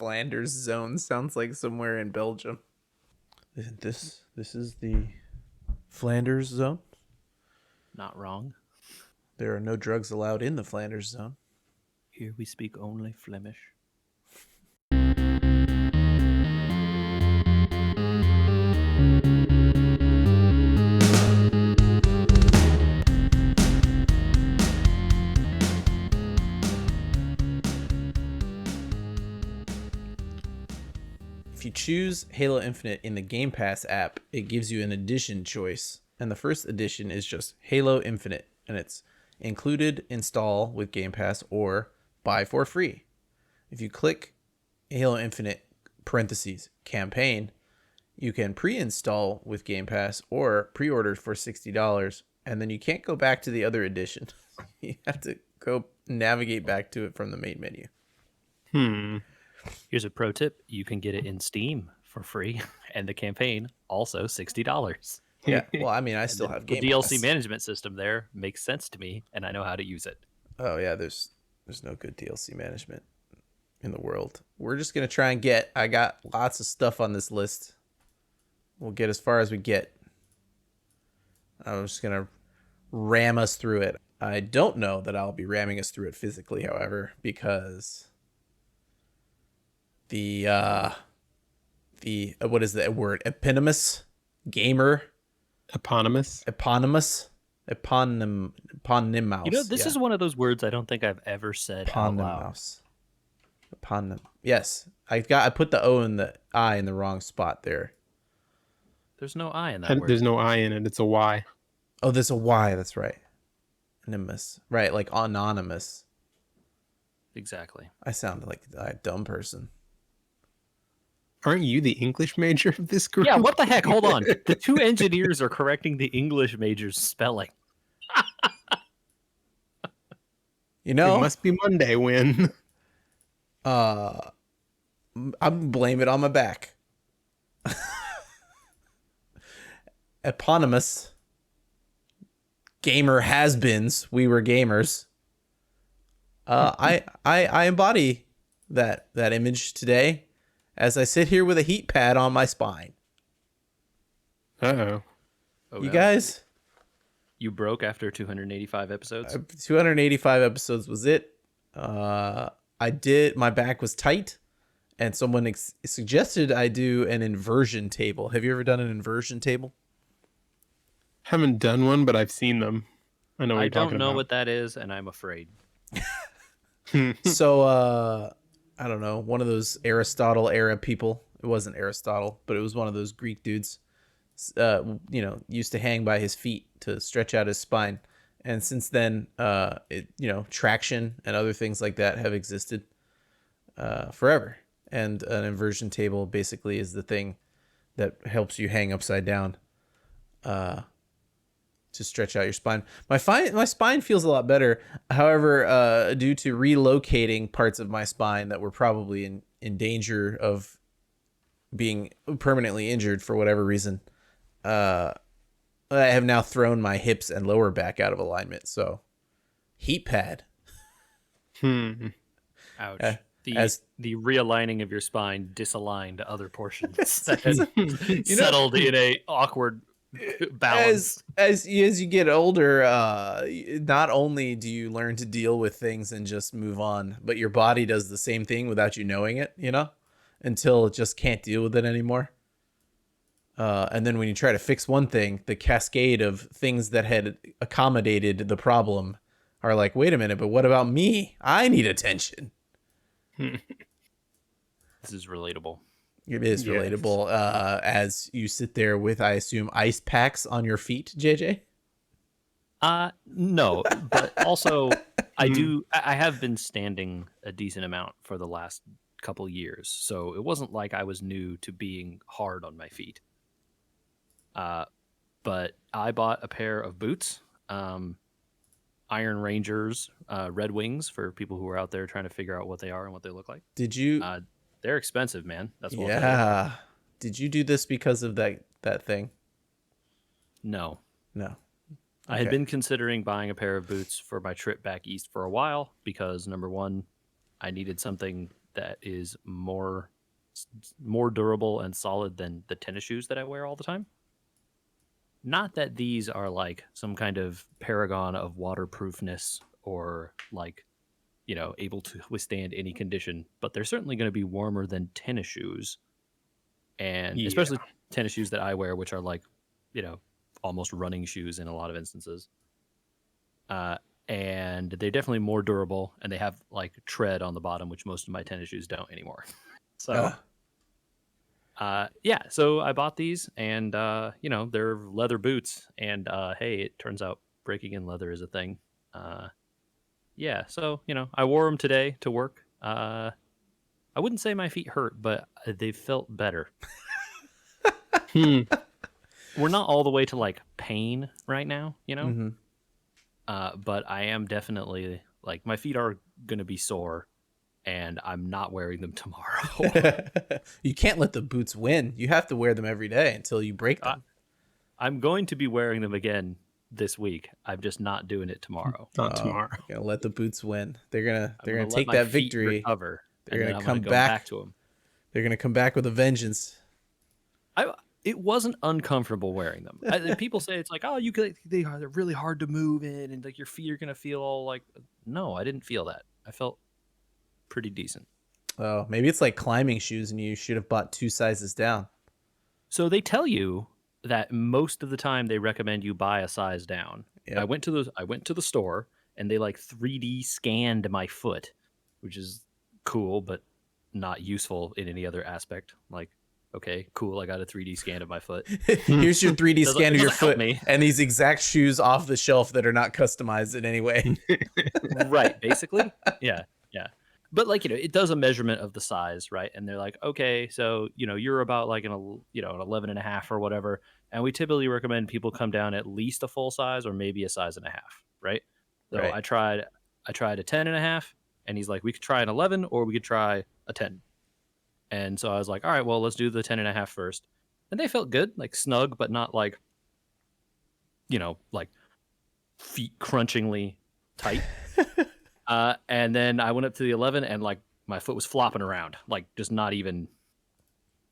Flanders zone sounds like somewhere in Belgium. This is the Flanders zone. Not wrong. There are no drugs allowed in the Flanders zone. Here we speak only Flemish. If you choose Halo Infinite in the Game Pass app, it gives you an edition choice. And the first edition is just Halo Infinite. And it's included install with Game Pass or buy for free. If you click Halo Infinite parentheses campaign, you can pre-install with Game Pass or pre-order for $60. And then you can't go back to the other edition. You have to go navigate back to it from the main menu. Here's a pro tip. You can get it in Steam for free, and the campaign also $60. Yeah, well, I mean, I still have Game The DLC Pass. management system there makes sense to me, and I know how to use it. Oh yeah, there's no good DLC management in the world. We're just gonna try and I got lots of stuff on this list. We'll get as far as we get. I'm just gonna ram us through it. I don't know that I'll be ramming us through it physically, however, because the what is that word? Eponymous gamer. Eponymous. Eponymous. Eponymous. You know, this is one of those words I don't think I've ever said out loud. Eponym. Yes, I put the O and the I in the wrong spot there. There's no I in that word. There's no I in it. It's a Y. Oh, there's a Y. That's right. Anonymous. Right, like anonymous. Exactly. I sound like a dumb person. Aren't you the English major of this group? Yeah, what the heck? Hold on. The two engineers are correcting the English major's spelling. You know, it must be Monday when. I'm blame it on my back. Eponymous. Gamer has-beens. We were gamers. I embody that image today as I sit here with a heat pad on my spine. Uh-oh. You guys? You broke after 285 episodes? 285 episodes was it. My back was tight, and someone suggested I do an inversion table. Have you ever done an inversion table? Haven't done one, but I've seen them. I know what you're talking about. I don't know what that is, and I'm afraid. So, I don't know, one of those Aristotle era people. It wasn't Aristotle, but it was one of those Greek dudes. Used to hang by his feet to stretch out his spine. And since then, traction and other things like that have existed forever. And an inversion table basically is the thing that helps you hang upside down to stretch out your spine. My spine feels a lot better. However, due to relocating parts of my spine that were probably in danger of being permanently injured for whatever reason, I have now thrown my hips and lower back out of alignment. So, heat pad. Ouch. The realigning of your spine disaligned other portions that settled in a awkward balance. As you get older, not only do you learn to deal with things and just move on, but your body does the same thing without you knowing it, until it just can't deal with it anymore. And then when you try to fix one thing, the cascade of things that had accommodated the problem are like, wait a minute, but what about me? I need attention. This is relatable. It is relatable. As you sit there with, I assume, ice packs on your feet, JJ? No, but also I have been standing a decent amount for the last couple years. So it wasn't like I was new to being hard on my feet. But I bought a pair of boots, Iron Rangers, Red Wings, for people who are out there trying to figure out what they are and what they look like. Did you? They're expensive, man. That's what. Yeah. Did you do this because of that thing? No. Okay. I had been considering buying a pair of boots for my trip back east for a while because, number one, I needed something that is more durable and solid than the tennis shoes that I wear all the time. Not that these are like some kind of paragon of waterproofness or like, able to withstand any condition, but they're certainly going to be warmer than tennis shoes. And Yeah. especially tennis shoes that I wear, which are like, almost running shoes in a lot of instances. And they're definitely more durable, and they have like tread on the bottom, which most of my tennis shoes don't anymore. So, yeah, so I bought these, and they're leather boots, and hey, it turns out breaking in leather is a thing. Yeah, so I wore them today to work. I wouldn't say my feet hurt, but they felt better. We're not all the way to like pain right now, Mm-hmm. but I am definitely like my feet are gonna be sore, and I'm not wearing them tomorrow. You can't let the boots win. You have to wear them every day until you break them. I'm going to be wearing them again this week. I'm just not doing it tomorrow. Not tomorrow. You're gonna let the boots win. They're gonna let take my that feet victory. recover, They're and gonna then I'm come go back to them. They're gonna come back with a vengeance. It wasn't uncomfortable wearing them. People say it's like, oh, they're really hard to move in, and like your feet are gonna feel all like. No, I didn't feel that. I felt pretty decent. Oh, maybe it's like climbing shoes, and you should have bought 2 sizes down. So they tell you that most of the time they recommend you buy a size down. Yep. I went to the store, and they like 3D scanned my foot, which is cool, but not useful in any other aspect. Like, okay, cool, I got a 3D scan of my foot. Here's your 3D scan of your foot me. and these exact shoes off the shelf that are not customized in any way. Right, basically. Yeah. But like, it does a measurement of the size, right? And they're like, okay, so, you're about like an 11 and a half or whatever. And we typically recommend people come down at least a full size or maybe a size and a half, right? So Right. I tried a 10 and a half, and he's like, we could try an 11 or we could try a 10. And so I was like, all right, well, let's do the 10 and a half first. And they felt good, like snug, but not like, like feet crunchingly tight. And then I went up to the 11, and like my foot was flopping around, like just not even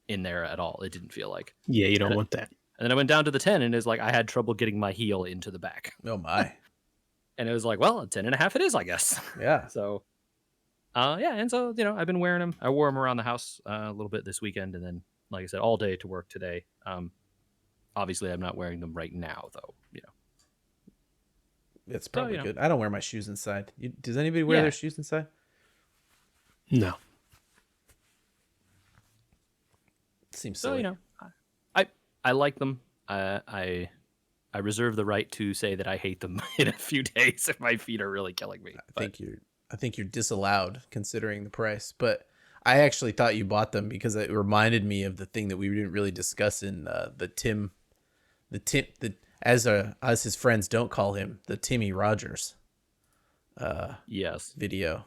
in there at all. It didn't feel like. Yeah, you don't want that. And then I went down to the 10, and it's like I had trouble getting my heel into the back. Oh my. And it was like, well, a 10 and a half it is, I guess. Yeah. So, yeah. And so, I've been wearing them. I wore them around the house a little bit this weekend, and then, like I said, all day to work today. Obviously, I'm not wearing them right now, though. It's probably good. I don't wear my shoes inside. Does anybody wear their shoes inside? No. Seems So, silly. I like them. I reserve the right to say that I hate them in a few days if my feet are really killing me. I think you're disallowed considering the price, but I actually thought you bought them because it reminded me of the thing that we didn't really discuss in as his friends don't call him, the Timmy Rogers Yes. video.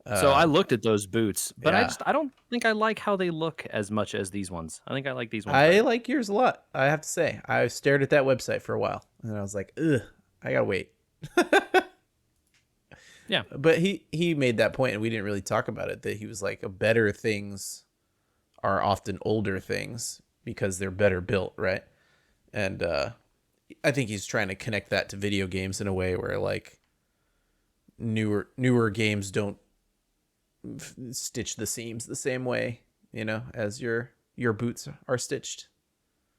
So I looked at those boots, but yeah. I don't think I like how they look as much as these ones. I think I like these ones I better. like yours a lot, I have to say. I stared at that website for a while and I was like, ugh, I gotta wait. Yeah. But he made that point, and we didn't really talk about it, that he was like, better things are often older things because they're better built, right? And I think he's trying to connect that to video games in a way where like newer games don't stitch the seams the same way, as your boots are stitched.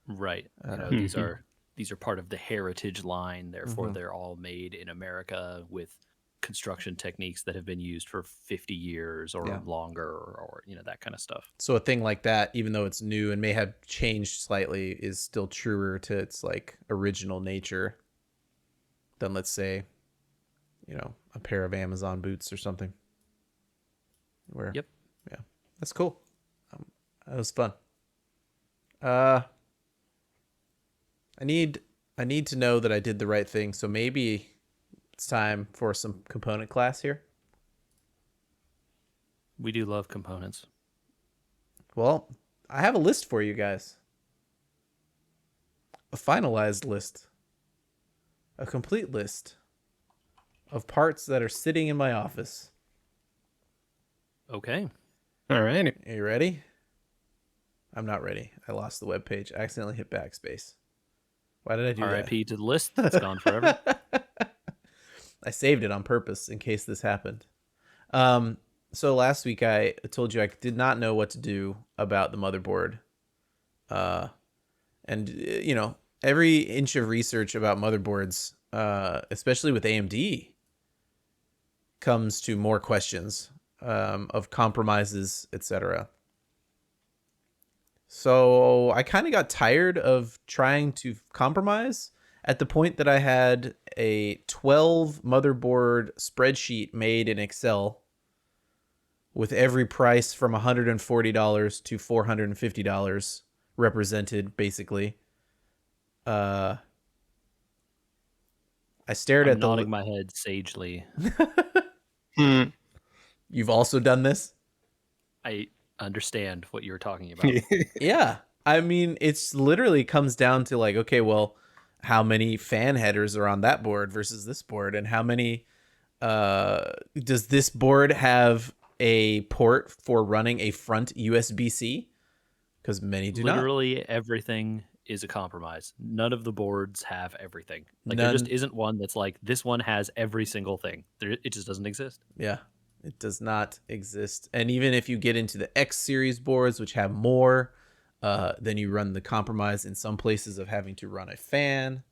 Right. These are part of the heritage line, therefore they're all made in America with construction techniques that have been used for 50 years or longer or that kind of stuff. So a thing like that, even though it's new and may have changed slightly, is still truer to its like original nature than, let's say, a pair of Amazon boots or something. Yep. Yeah, that's cool. That was fun. I need to know that I did the right thing. So maybe it's time for some component class here. We do love components. Well, I have a list for you guys. A finalized list. A complete list of parts that are sitting in my office. Okay. All right. Are you ready? I'm not ready. I lost the web page. I accidentally hit backspace. Why did I do RIP to the list. It's gone forever. that? I saved it on purpose in case this happened. Um, so last week I told you I did not know what to do about the motherboard. And every inch of research about motherboards, especially with AMD, comes to more questions of compromises, etc. So I kind of got tired of trying to compromise at the point that I had a 12 motherboard spreadsheet made in Excel with every price from $140 to $450 represented, basically. Uh, I stared I'm at the. nodding my head sagely. Hmm. You've also done this? I understand what you're talking about. Yeah. I mean, it's literally comes down to like, okay, well, how many fan headers are on that board versus this board, and how many does this board have a port for running a front USB-C? Because many do not. Literally everything is a compromise. None of the boards have everything. Like there just None. isn't one that's like this one has every single thing. It just doesn't exist. Yeah, it does not exist. And even if you get into the X series boards, which have more, then you run the compromise in some places of having to run a fan.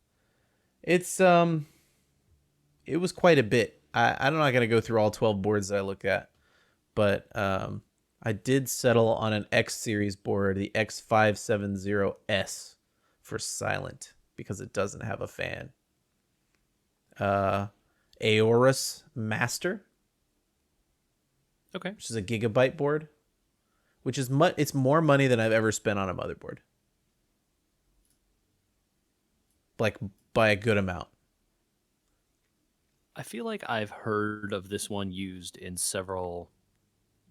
It's it was quite a bit. I'm not gonna go through all 12 boards that I look at, but I did settle on an X series board, the X570S for silent because it doesn't have a fan. Aorus Master, Okay. which is a gigabyte board, which is it's more money than I've ever spent on a motherboard. Like by a good amount. I feel like I've heard of this one used in several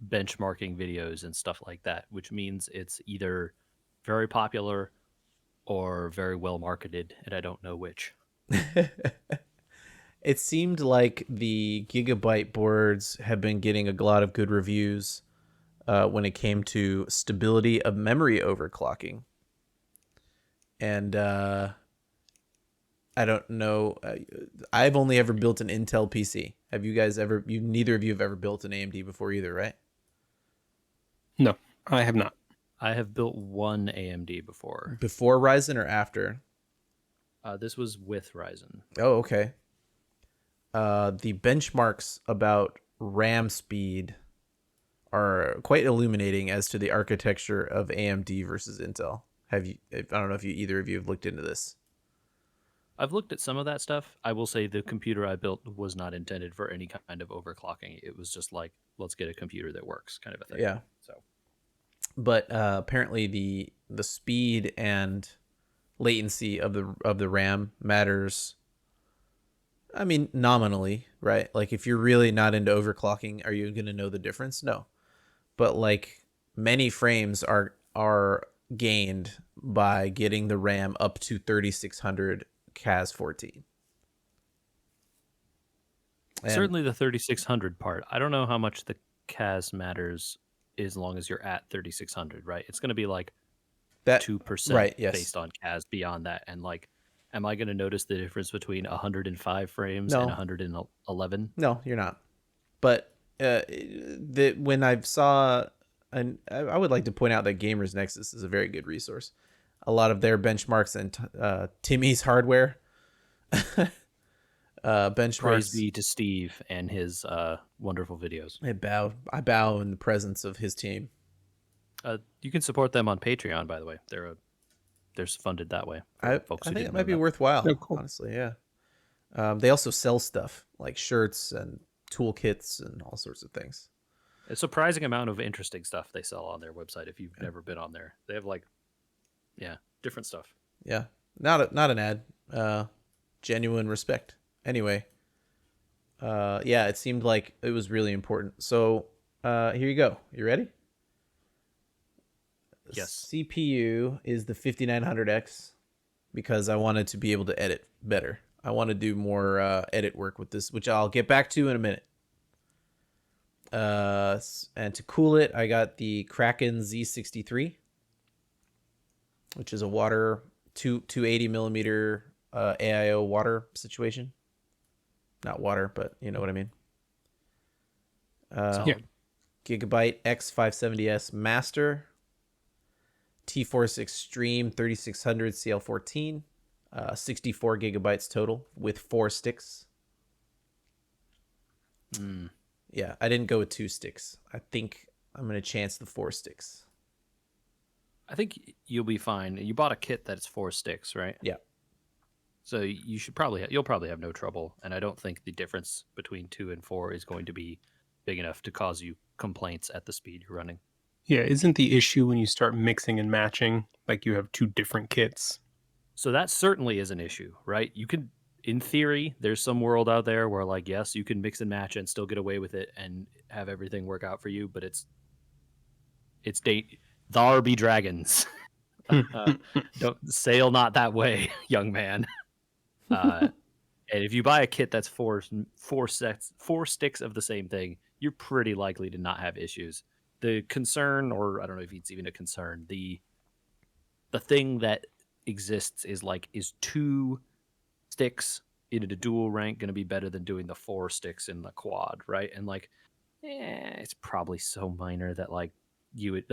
benchmarking videos and stuff like that, which means it's either very popular or very well marketed, and I don't know which. It seemed like the gigabyte boards have been getting a lot of good reviews when it came to stability of memory overclocking. And I don't know. I've only ever built an Intel PC. Have you guys ever? Neither of you have ever built an AMD before either, right? No, I have not. I have built one AMD before. Before Ryzen or after? This was with Ryzen. Oh, okay. The benchmarks about RAM speed are quite illuminating as to the architecture of AMD versus Intel. Have you? I don't know if either of you have looked into this. I've looked at some of that stuff. I will say the computer I built was not intended for any kind of overclocking. It was just like, let's get a computer that works kind of a thing. Yeah. So, But apparently the speed and latency of the RAM matters. I mean, nominally, right? Like if you're really not into overclocking, are you going to know the difference? No. But like many frames are gained by getting the RAM up to 3600 CAS 14. And certainly the 3600 part. I don't know how much the CAS matters as long as you're at 3600, right? It's going to be like that 2% right, yes. based on CAS beyond that. And like, am I going to notice the difference between 105 frames No. and 111? No, you're not. But when I saw, and I would like to point out that Gamers Nexus is a very good resource. A lot of their benchmarks and Timmy's hardware benchmarks. Praise be to Steve and his wonderful videos. I bow in the presence of his team. You can support them on Patreon, by the way. They're funded that way. I think it might be worthwhile. Oh, cool. Honestly, yeah. They also sell stuff like shirts and toolkits and all sorts of things. A surprising amount of interesting stuff they sell on their website. If you've never been on there, they have like, different stuff. Yeah, not an ad. Genuine respect. Anyway, yeah, it seemed like it was really important. So here you go. You ready? Yes. CPU is the 5900X because I wanted to be able to edit better. I want to do more edit work with this, which I'll get back to in a minute. And to cool it, I got the Kraken Z63, which is a water 280 millimeter AIO water situation. Not water, but you know what I mean. Solid. Gigabyte X570S Master, T-Force Extreme 3600 CL14, 64 gigabytes total with 4 sticks. Yeah, I didn't go with 2 sticks. I think I'm going to chance the 4 sticks. I think you'll be fine. You bought a kit that's 4 sticks, right? Yeah. So you'll probably have no trouble, and I don't think the difference between 2 and 4 is going to be big enough to cause you complaints at the speed you're running. Yeah, isn't the issue when you start mixing and matching, like you have 2 different kits? So that certainly is an issue, right? You can, in theory, there's some world out there where, like, yes, you can mix and match and still get away with it and have everything work out for you, but it's thar be dragons. Don't sail not that way, young man. And if you buy a kit that's four sticks of the same thing, you're pretty likely to not have issues. The concern, or I don't know if it's even a concern, the thing that exists is 2 sticks in a dual rank going to be better than doing the 4 sticks in the quad, right? And it's probably so minor that you would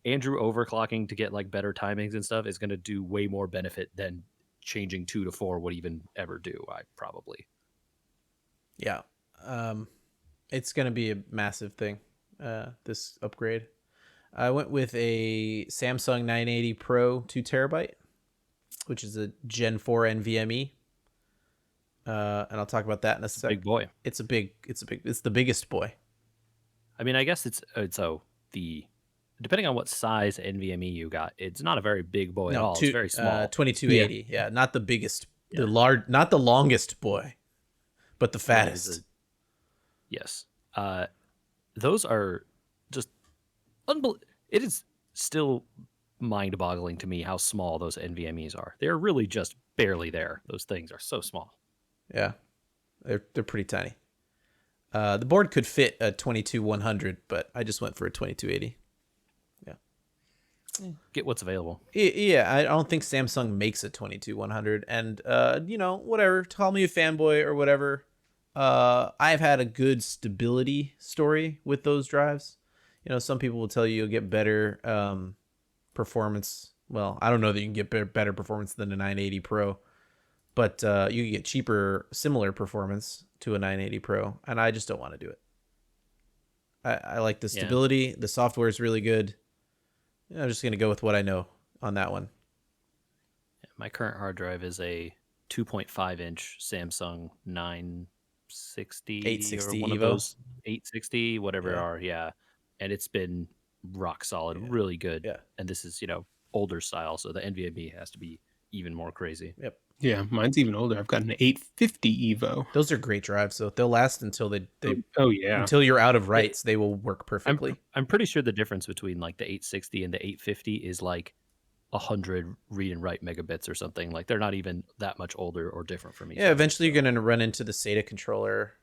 Andrew overclocking to get better timings and stuff is going to do way more benefit than changing 2 to 4 would even ever do. Yeah. It's going to be a massive thing, this upgrade. I went with a Samsung 980 Pro 2 terabyte, which is a Gen 4 NVMe. And I'll talk about that in a sec. Big boy. It's the biggest boy. I mean, I guess depending on what size NVMe you got, it's not a very big boy at all. It's very small. 2280. Yeah, not the biggest, not the longest boy, but the fattest. Yes. Those are just it is still mind-boggling to me how small those NVMEs are. They're really just barely there. Those things are so small. Yeah, they're pretty tiny. The board could fit a 22100, but I just went for a 2280. Yeah. Get what's available. Yeah, I don't think Samsung makes a 22100, and whatever. Call me a fanboy or whatever. I've had a good stability story with those drives. Some people will tell you you'll get better performance. Well, I don't know that you can get better performance than a 980 Pro, but you can get cheaper, similar performance to a 980 Pro, and I just don't want to do it. I like the stability. Yeah. The software is really good. I'm just going to go with what I know on that one. My current hard drive is a 2.5-inch Samsung 960 860 or one Evo. Of those 860, whatever are, yeah. And it's been rock solid, really good. Yeah. And this is, older style, so the NVMe has to be even more crazy. Yep. Yeah, mine's even older. I've got an 850 Evo. Those are great drives, so they'll last until they yeah. until you're out of writes. They will work perfectly. I'm pretty sure the difference between the 860 and the 850 is 100 read and write megabits or something. They're not even that much older or different from each other. Yeah, eventually you're going to run into the SATA controller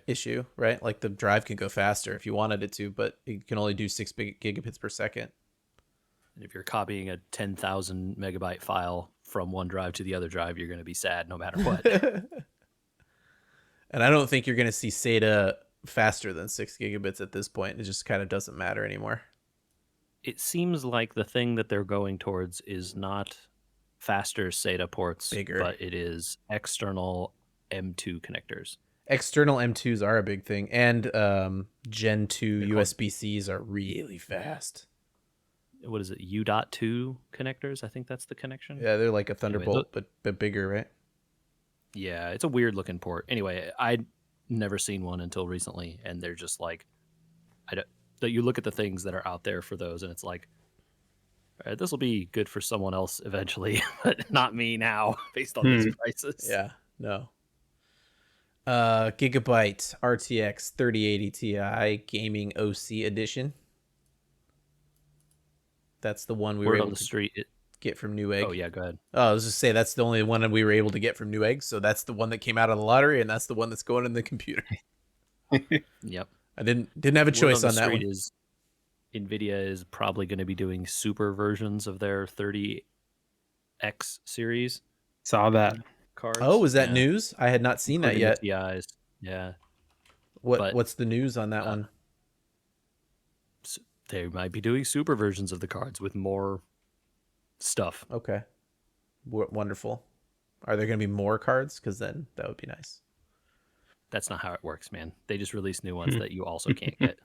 issue, right? The drive can go faster if you wanted it to, but it can only do 6 gigabits per second. And if you're copying a 10,000 megabyte file from one drive to the other drive, you're going to be sad no matter what. And I don't think you're going to see SATA faster than 6 gigabits at this point. It just kind of doesn't matter anymore. It seems like the thing that they're going towards is not faster SATA ports, but it is external M2 connectors. External M2s are a big thing, and Gen 2 USB-Cs are really fast. What is it? U.2 connectors? I think that's the connection. Yeah, they're like a Thunderbolt, but bigger, right? Yeah, it's a weird looking port. Anyway, I'd never seen one until recently, and they're just that you look at the things that are out there for those, and it's this will be good for someone else eventually, but not me now, based on these prices. Yeah, no. Gigabyte RTX 3080 Ti Gaming OC Edition. That's the one we were able to get from Newegg. Oh, yeah, go ahead. I was just say that's the only one we were able to get from Newegg, so that's the one that came out of the lottery, and that's the one that's going in the computer. Yep. I didn't have a Word choice on the on that street one. is NVIDIA is probably going to be doing super versions of their 30X series Saw that. cards. Oh, was that Yeah, news? I had not seen that including the yet. TIs. Yeah, What but what's the news on that uh, one? they might be doing super versions of the cards with more stuff. Okay. Wonderful. Are there going to be more cards? Because then that would be nice. That's not how it works, man. They just release new ones that you also can't get.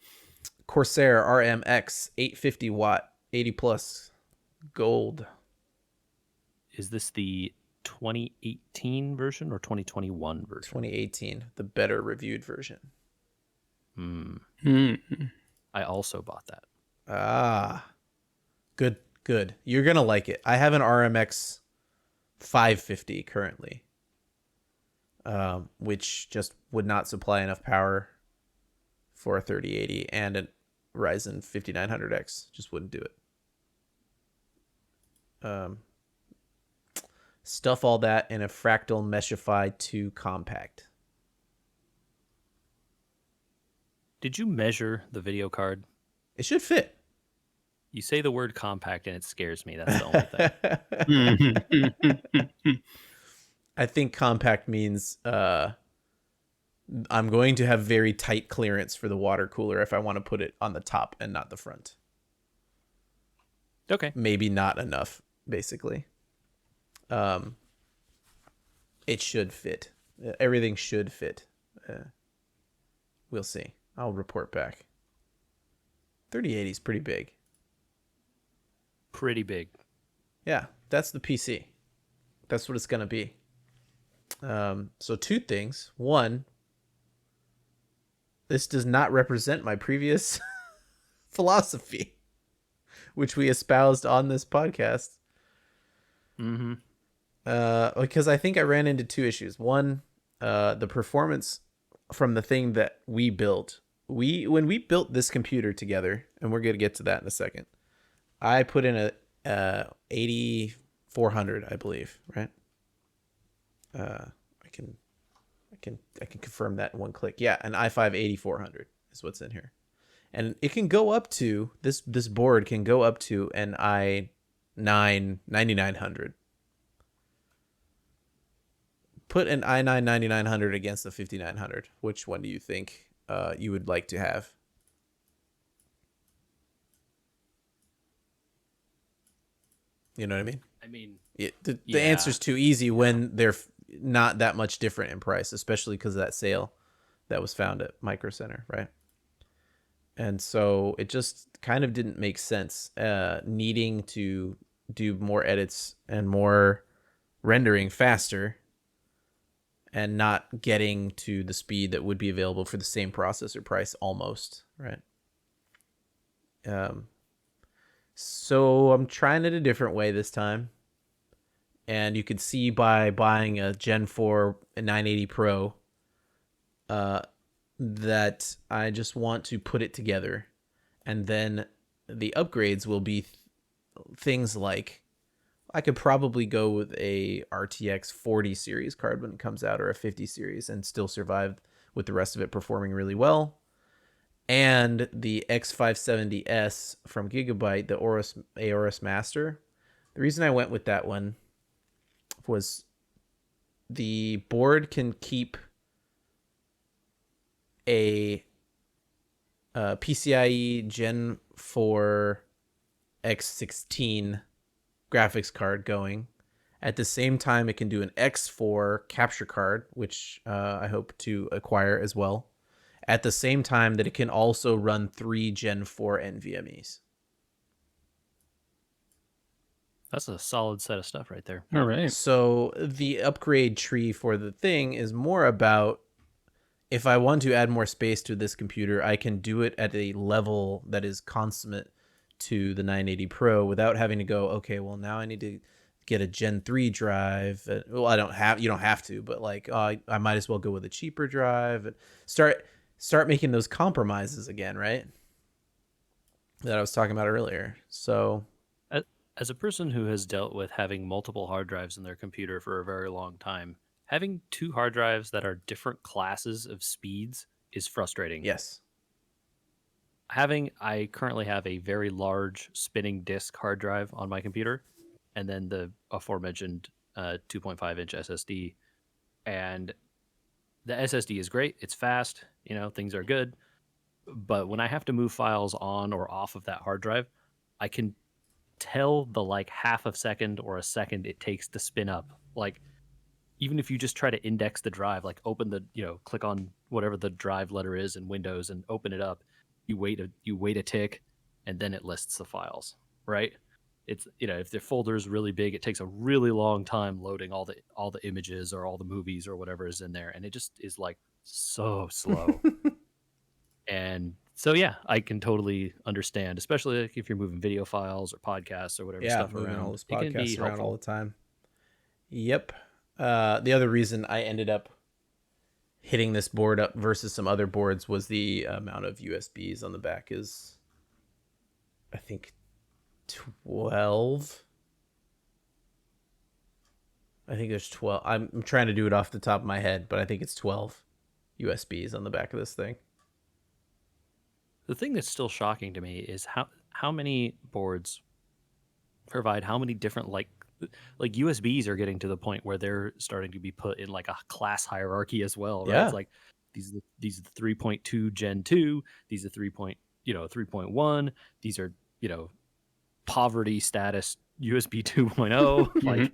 Corsair RMX 850 watt 80 plus gold. Is this the 2018 version or 2021 version? 2018, the better reviewed version. I also bought that. Ah, good. You're going to like it. I have an RMX 550 currently, which just would not supply enough power for a 3080, and a Ryzen 5900X just wouldn't do it. Stuff all that in a Fractal Meshify 2 compact. Did you measure the video card? It should fit. You say the word compact and it scares me. That's the only thing. I think compact means I'm going to have very tight clearance for the water cooler if I want to put it on the top and not the front. Okay. Maybe not enough, basically. It should fit. Everything should fit. We'll see. I'll report back. 3080 is pretty big. Pretty big. Yeah, that's the PC. That's what it's going to be. So two things. One, this does not represent my previous philosophy, which we espoused on this podcast. Mm-hmm. Because I think I ran into two issues. One, the performance from the thing that we built. When we built this computer together, and we're gonna get to that in a second. I put in a 8400, I believe, right? I can confirm that in one click. Yeah, an i5 8400 is what's in here, and it can go up to this board can go up to an i9 9900. Put an i9 9900 against the 5900. Which one do you think you would like to have? You know what I mean? I mean, The yeah. answer's too easy when they're not that much different in price, especially because of that sale that was found at Micro Center, right? And so it just kind of didn't make sense needing to do more edits and more rendering faster and not getting to the speed that would be available for the same processor price almost, right? So I'm trying it a different way this time. And you can see by buying a Gen 4 980 Pro that I just want to put it together. And then the upgrades will be things like I could probably go with a RTX 40 series card when it comes out, or a 50 series, and still survive with the rest of it performing really well. And the X570S from Gigabyte, the Aorus Master. The reason I went with that one was the board can keep a PCIe Gen 4 X16 graphics card going. At the same time, it can do an X4 capture card, which I hope to acquire as well. At the same time that it can also run 3 Gen 4 NVMEs. That's a solid set of stuff right there. All right. So the upgrade tree for the thing is more about, if I want to add more space to this computer, I can do it at a level that is consummate to the 980 Pro without having to go, okay, well, now I need to get a Gen 3 drive. Well, you don't have to, but like, I might as well go with a cheaper drive and start making those compromises again, right? That I was talking about earlier. So As a person who has dealt with having multiple hard drives in their computer for a very long time, having two hard drives that are different classes of speeds is frustrating. Yes. I currently have a very large spinning disk hard drive on my computer, and then the aforementioned 2.5-inch SSD. And the SSD is great. It's fast. Things are good. But when I have to move files on or off of that hard drive, I can tell the like half a second or a second it takes to spin up. Like, even if you just try to index the drive, like open the, click on whatever the drive letter is in Windows and open it up, you wait a tick, and then it lists the files, right? It's, if the folder is really big, it takes a really long time loading all the images or all the movies or whatever is in there, and it just is like so slow. And so yeah, I can totally understand, especially like if you're moving video files or podcasts or whatever Yeah, stuff moving all around. those It can be podcasts around all helpful. the time. Yep. The other reason I ended up hitting this board up versus some other boards was the amount of USBs on the back is, I think, 12. I think there's 12. I'm trying to do it off the top of my head, but I think it's 12 USBs on the back of this thing. The thing that's still shocking to me is how many boards provide how many different like USBs are getting to the point where they're starting to be put in like a class hierarchy as well, right? It's Yeah. like these are the 3.2 Gen 2, these are 3.1, these are, poverty status USB 2.0, like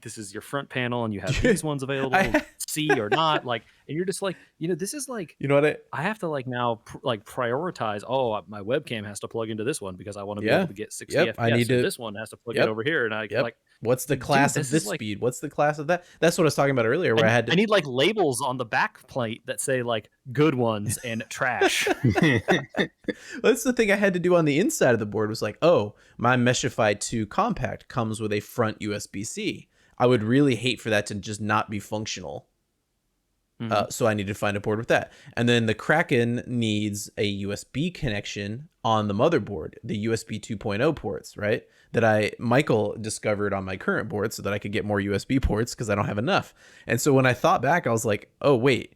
this is your front panel and you have these ones available, C or not, like, and you're just like, this is like, You know what? I have to like now prioritize. Oh, my webcam has to plug into this one because I want to be able Yeah. to get 60 Yep. I FPS. need So to. this one has to plug in Yep. over here, and I Yep. like, What's the dude, class of this is this like, speed? What's the class of that? That's what I was talking about earlier, where I had to. I need like labels on the back plate that say like good ones and trash. That's the thing I had to do on the inside of the board was like, oh, my Meshify 2 compact comes with a front USB-C. I would really hate for that to just not be functional. So I needed to find a board with that. And then the Kraken needs a USB connection on the motherboard, the USB 2.0 ports, right? That Michael discovered on my current board so that I could get more USB ports because I don't have enough. And so when I thought back, I was like, oh, wait,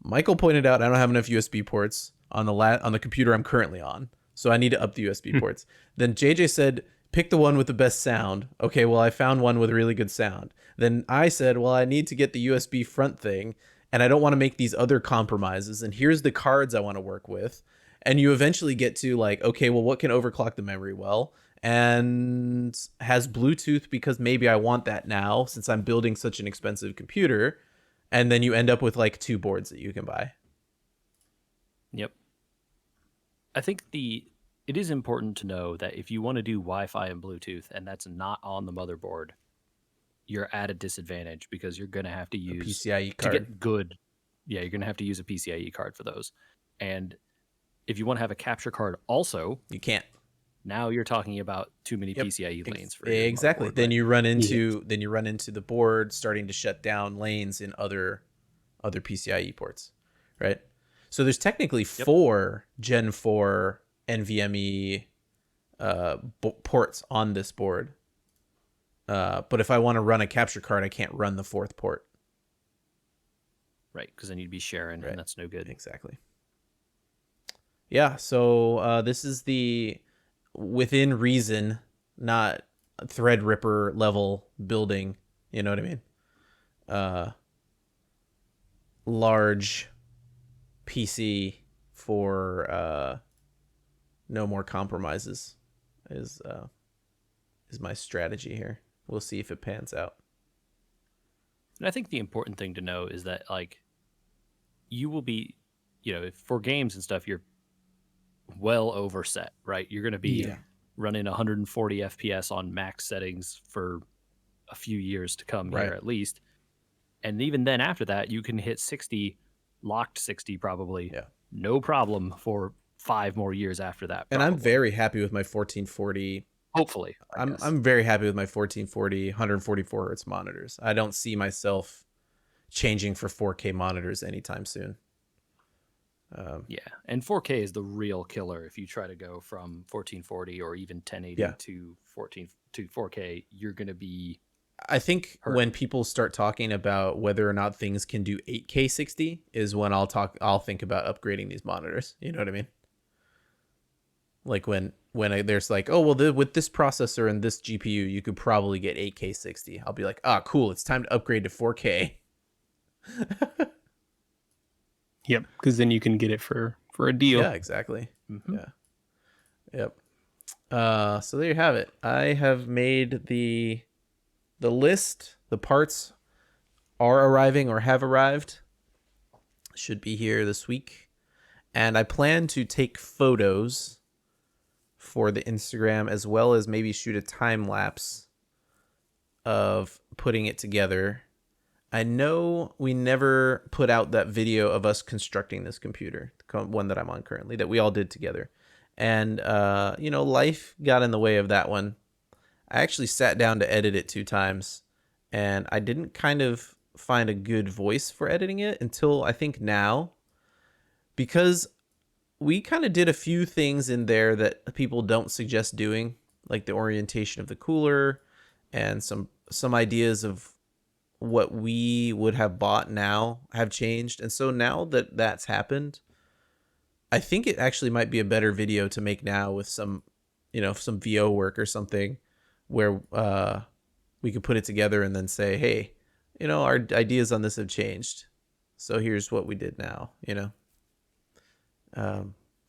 Michael pointed out I don't have enough USB ports on the computer I'm currently on. So I need to up the USB ports. Then JJ said, pick the one with the best sound. Okay, well, I found one with really good sound. Then I said, well, I need to get the USB front thing, and I don't want to make these other compromises. And here's the cards I want to work with. And you eventually get to like, okay, well, what can overclock the memory well? And has Bluetooth because maybe I want that now since I'm building such an expensive computer. And then you end up with like 2 boards that you can buy. Yep. I think it is important to know that if you want to do Wi-Fi and Bluetooth and that's not on the motherboard, you're at a disadvantage because you're going to have to use PCIe to card. get good. Yeah, you're going to have to use a PCIe card for those. And if you want to have a capture card also, You can't. now you're talking about too many Yep. PCIe lanes for your Exactly. motherboard, Then right? you run into the board starting to shut down lanes in other PCIe ports, right? So there's technically 4 Gen 4 NVMe ports on this board. But if I want to run a capture card, I can't run the 4th port. Right, because then you'd be sharing, Right. and that's no good. Exactly. Yeah, so this is the within reason, not Threadripper level building. You know what I mean? Large PC for no more compromises is my strategy here. We'll see if it pans out. And I think the important thing to know is that like you will be, if for games and stuff, you're well overset, right? You're going to be running 140 FPS on max settings for a few years to come Right. here at least. And even then after that, you can hit 60, locked 60 probably. Yeah. No problem for 5 more years after that. And I'm probably. very happy with my 1440. Hopefully. I'm very happy with my 1440 144 hertz monitors. I don't see myself changing for 4K monitors anytime soon. Yeah, and 4K is the real killer. If you try to go from 1440 or even 1080 to 4K, you're going to be I think hurt. when people start talking about whether or not things can do 8K 60 is when I'll think about upgrading these monitors. You know what I mean? Like there's like, oh well, with this processor and this GPU, you could probably get 8K 60. I'll be like, ah, cool, it's time to upgrade to 4K. Yep, because then you can get it for a deal. Yeah, exactly. Mm-hmm. Yeah. Yep. So there you have it. I have made the list. The parts are arriving or have arrived. Should be here this week. And I plan to take photos for the Instagram, as well as maybe shoot a time lapse of putting it together. I know we never put out that video of us constructing this computer, the one that I'm on currently, that we all did together. And, life got in the way of that one. I actually sat down to edit it 2 times, and I didn't kind of find a good voice for editing it until I think now, because we kind of did a few things in there that people don't suggest doing, like the orientation of the cooler and some ideas of what we would have bought now have changed. And so now that that's happened, I think it actually might be a better video to make now with some VO work or something where we could put it together and then say, hey, our ideas on this have changed. So here's what we did now,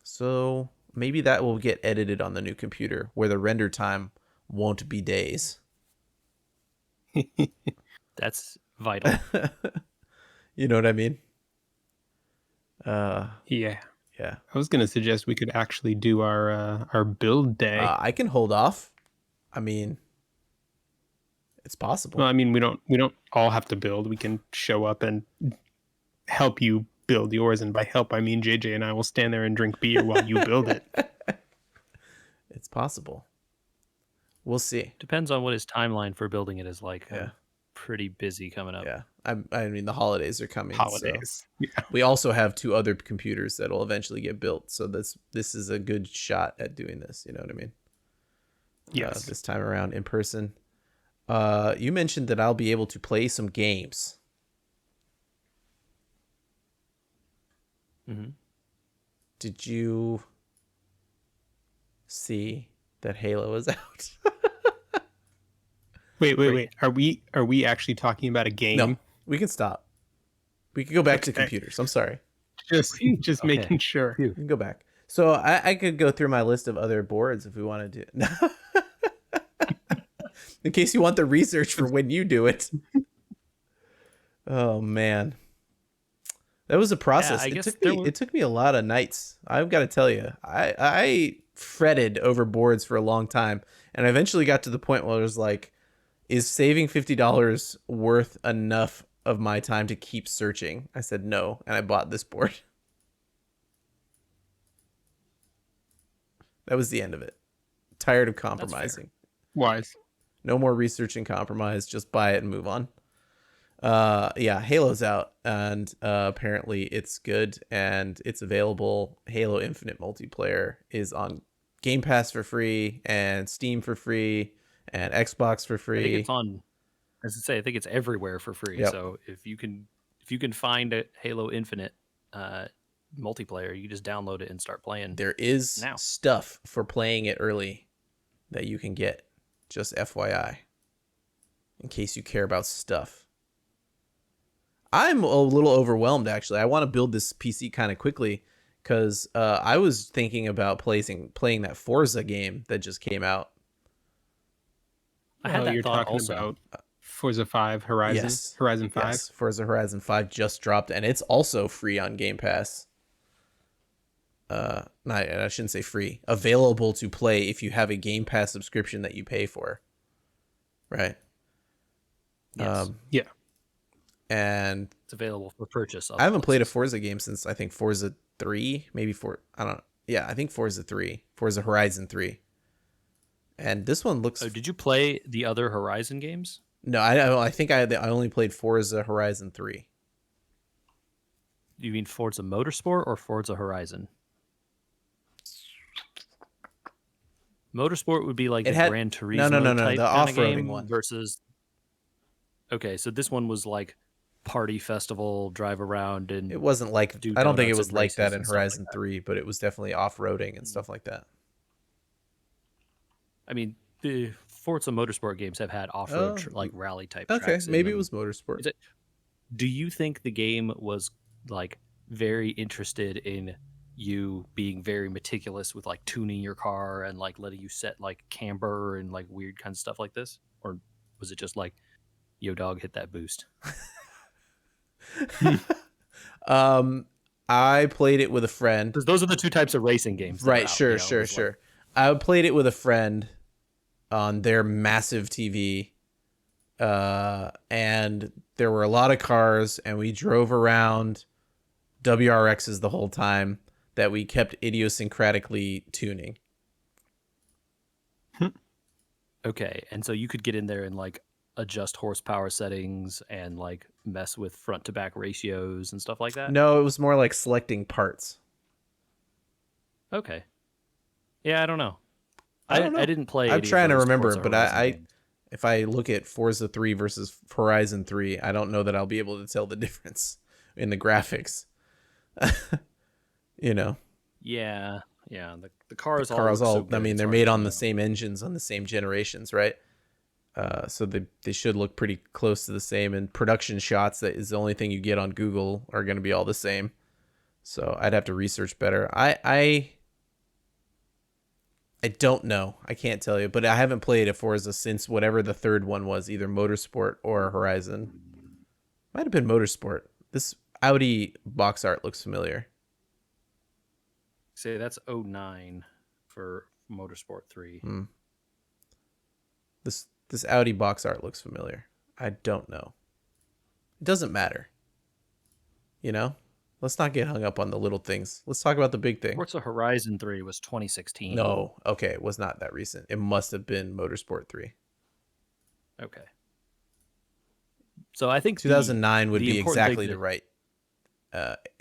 So maybe that will get edited on the new computer where the render time won't be days. That's vital. You know what I mean? Yeah. Yeah. I was gonna suggest we could actually do our build day. I can hold off. I mean, it's possible. Well, I mean, we don't all have to build. We can show up and help you build yours, and by help I mean JJ and I will stand there and drink beer while you build it. It's possible. We'll see. Depends on what his timeline for building it is like. Yeah. I'm pretty busy coming up. Yeah. I mean, the holidays are coming. Holidays. So Yeah. we also have 2 other computers that will eventually get built. So this is a good shot at doing this. You know what I mean? Yes. This time around in person. You mentioned that I'll be able to play some games. Mm-hmm. Did you see that Halo is out? Wait. Are we actually talking about a game? No, we can stop. We can go back to Okay. computers. I'm sorry. Just Okay. making sure. We can go back. So I could go through my list of other boards if we want to do it. In case you want the research for when you do it. Oh man. That was a process. Yeah, It took me a lot of nights. I've got to tell you. I fretted over boards for a long time, and I eventually got to the point where I was like, is saving $50 worth enough of my time to keep searching? I said no, and I bought this board. That was the end of it. Tired of compromising. Wise. No more research and compromise. Just buy it and move on. Yeah, Halo's out, and apparently it's good and it's available. Halo Infinite multiplayer is on Game Pass for free and Steam for free and Xbox for free. I think it's on. As I say, I think it's everywhere for free. Yep. So if you can find a Halo Infinite multiplayer, you just download it and start playing. There is now stuff for playing it early that you can get. Just FYI, in case you care about stuff. I'm a little overwhelmed, actually. I want to build this PC kind of quickly because I was thinking about playing that Forza game that just came out. I had that you're thought talking also. about Forza 5 Horizon. Yes. Horizon 5. Yes, Forza Horizon 5 just dropped, and it's also free on Game Pass. I shouldn't say free. Available to play if you have a Game Pass subscription that you pay for. Right? Yes. Yeah. And It's available for purchase. I haven't played a Forza game since I think Forza 3, maybe I don't know. Yeah, I think Forza 3, Forza Horizon 3. And this one looks... Oh, did you play the other Horizon games? No, I think I only played Forza Horizon 3. You mean Forza Motorsport or Forza Horizon? Motorsport would be like It the had- Gran Turismo no, type the kind of off-roading game one. versus... Okay, so this one was like party festival, drive around It and wasn't like, do I don't think it donuts was and like that races in and stuff like Horizon that. 3, but it was definitely off-roading and Mm. stuff like that. I mean, the Forza Motorsport games have had off-road Oh, like rally type okay, tracks in maybe it them. was motorsport. Is it? Do you think the game was like very interested in you being very meticulous with like tuning your car and like letting you set like camber and like weird kinds of stuff like this, or was it just like, yo dog, hit that boost? um, I played it with a friend. Because those are the two types of racing games that are Right, out. sure, You know, sure, is like, sure. I played it with a friend on their massive TV. And there were a lot of cars, and we drove around WRXs the whole time that we kept idiosyncratically tuning. okay, and so you could get in there and like adjust horsepower settings and like mess with front to back ratios and stuff like that. No, it was more like selecting parts. Okay, yeah, I don't know. I don't I know. didn't play I'm any of trying to those remember, Forza but Horizon I games. if I look at Forza 3 versus Horizon 3, I don't know that I'll be able to tell the difference in the graphics. You know, Yeah, yeah. The the cars all cars look so all, I good. mean, It's they're hard to made on the tell. same engines on the same generations, right? So they should look pretty close to the same. And production shots, that is the only thing you get on Google, are going to be all the same. So I'd have to research better. I don't know. I can't tell you, but I haven't played a Forza since whatever the third one was, either Motorsport or Horizon. Might have been Motorsport. This Audi box art looks familiar. Say that's '09 for Motorsport 3. Hmm. This Audi box art looks familiar. I don't know. It doesn't matter. You know? Let's not get hung up on the little things. Let's talk about the big thing. Forza Horizon 3 was 2016. No. Okay, it was not that recent. It must have been Motorsport 3. Okay. So I think 2009 would the be important thing exactly the to, right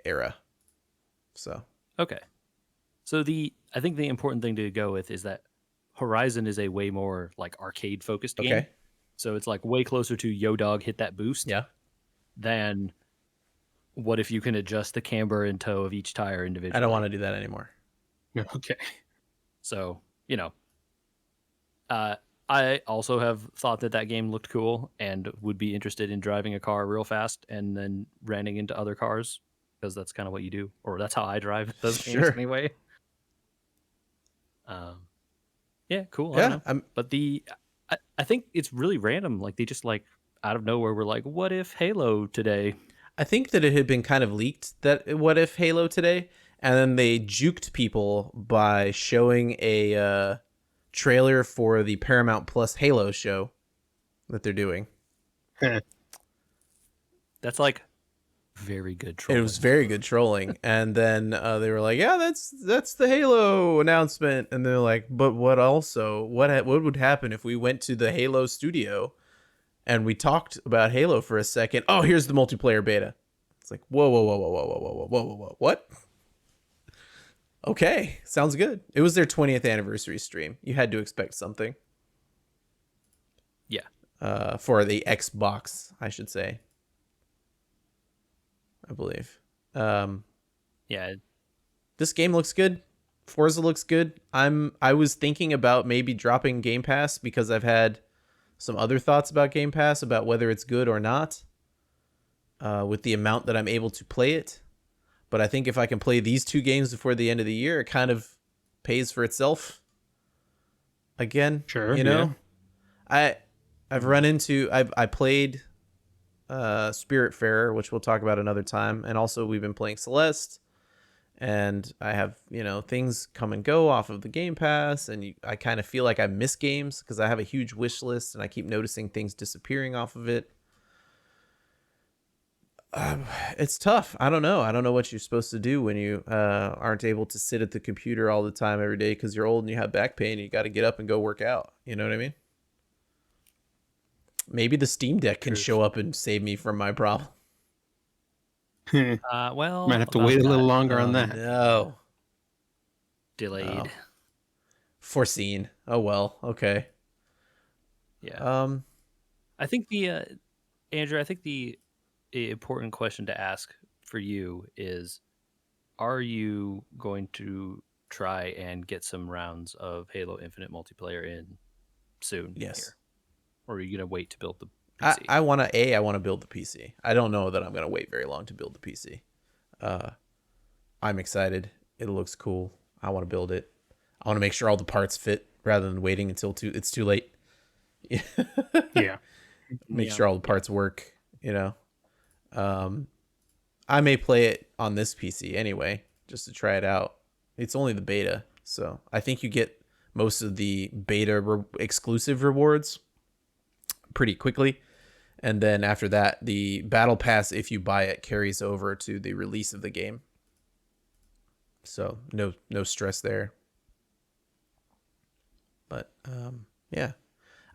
era. So, okay. So I think the important thing to go with is that Horizon is a way more like arcade focused game. okay. So it's like way closer to yo dog hit that boost Yeah. than what if you can adjust the camber and toe of each tire individually. I don't want to do that anymore. Okay. So, you know, I also have thought that game looked cool and would be interested in driving a car real fast and then running into other cars, because that's kind of what you do, or that's how I drive those games Sure. anyway. Yeah, cool. I Yeah, don't know, but I think it's really random. Like they just like out of nowhere were like, "What if Halo today?" I think that it had been kind of leaked that what if Halo today, and then they juked people by showing a trailer for the Paramount Plus Halo show that they're doing. That's like very good It trolling. was very good trolling, and then they were like, "Yeah, that's the Halo announcement," and they're like, "But what also? What would happen if we went to the Halo studio and we talked about Halo for a second? Oh, here's the multiplayer beta." It's like, whoa, whoa, whoa, whoa, whoa, whoa, whoa, whoa, whoa, whoa, what? Okay, sounds good. It was their 20th anniversary stream. You had to expect something. Yeah. For the Xbox, I should say. I believe. Yeah. This game looks good. Forza looks good. I was thinking about maybe dropping Game Pass because I've had some other thoughts about Game Pass about whether it's good or not. With the amount that I'm able to play it. But I think if I can play these two games before the end of the year, it kind of pays for itself. Again, Sure. you know, I've run into I played Spiritfarer, which we'll talk about another time, and also we've been playing Celeste, and I have things come and go off of the Game Pass, and I kind of feel like I miss games because I have a huge wish list, and I keep noticing things disappearing off of it. It's tough. I don't know. I don't know what you're supposed to do when you aren't able to sit at the computer all the time every day because you're old and you have back pain. And you got to get up and go work out. You know what I mean? Maybe the Steam Deck can show up and save me from my problem. Well, Might have to about wait a little that. longer on that. No. Delayed. Oh. Foreseen. Oh well. Okay. Yeah. Um. I think Andrew, I think the important question to ask for you is, are you going to try and get some rounds of Halo Infinite multiplayer in soon Yes. here? Or are you going to wait to build the I, PC? I want to I want to build the PC. I don't know that I'm going to wait very long to build the PC. Uh, I'm excited. It looks cool. I want to build it. I want to make sure all the parts fit rather than waiting until it's too late. Yeah. Make Yeah. sure all the parts work, you know. Um, I may play it on this PC anyway, just to try it out. It's only the beta, so I think you get most of the beta exclusive rewards pretty quickly. And then after that, the battle pass, if you buy it, carries over to the release of the game. So no stress there. But yeah,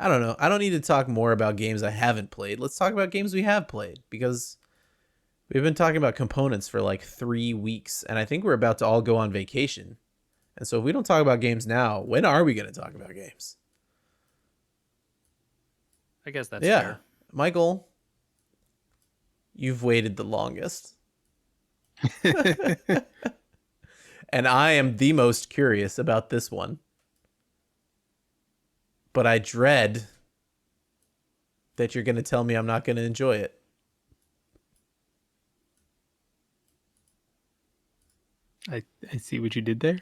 I don't know. I don't need to talk more about games I haven't played. Let's talk about games we have played, because we've been talking about components for like 3 weeks, and I think we're about to all go on vacation. And so if we don't talk about games now, when are we going to talk about games? I guess that's Yeah, fair. Michael, you've waited the longest. And I am the most curious about this one. But I dread that you're going to tell me I'm not going to enjoy it. I see what you did there.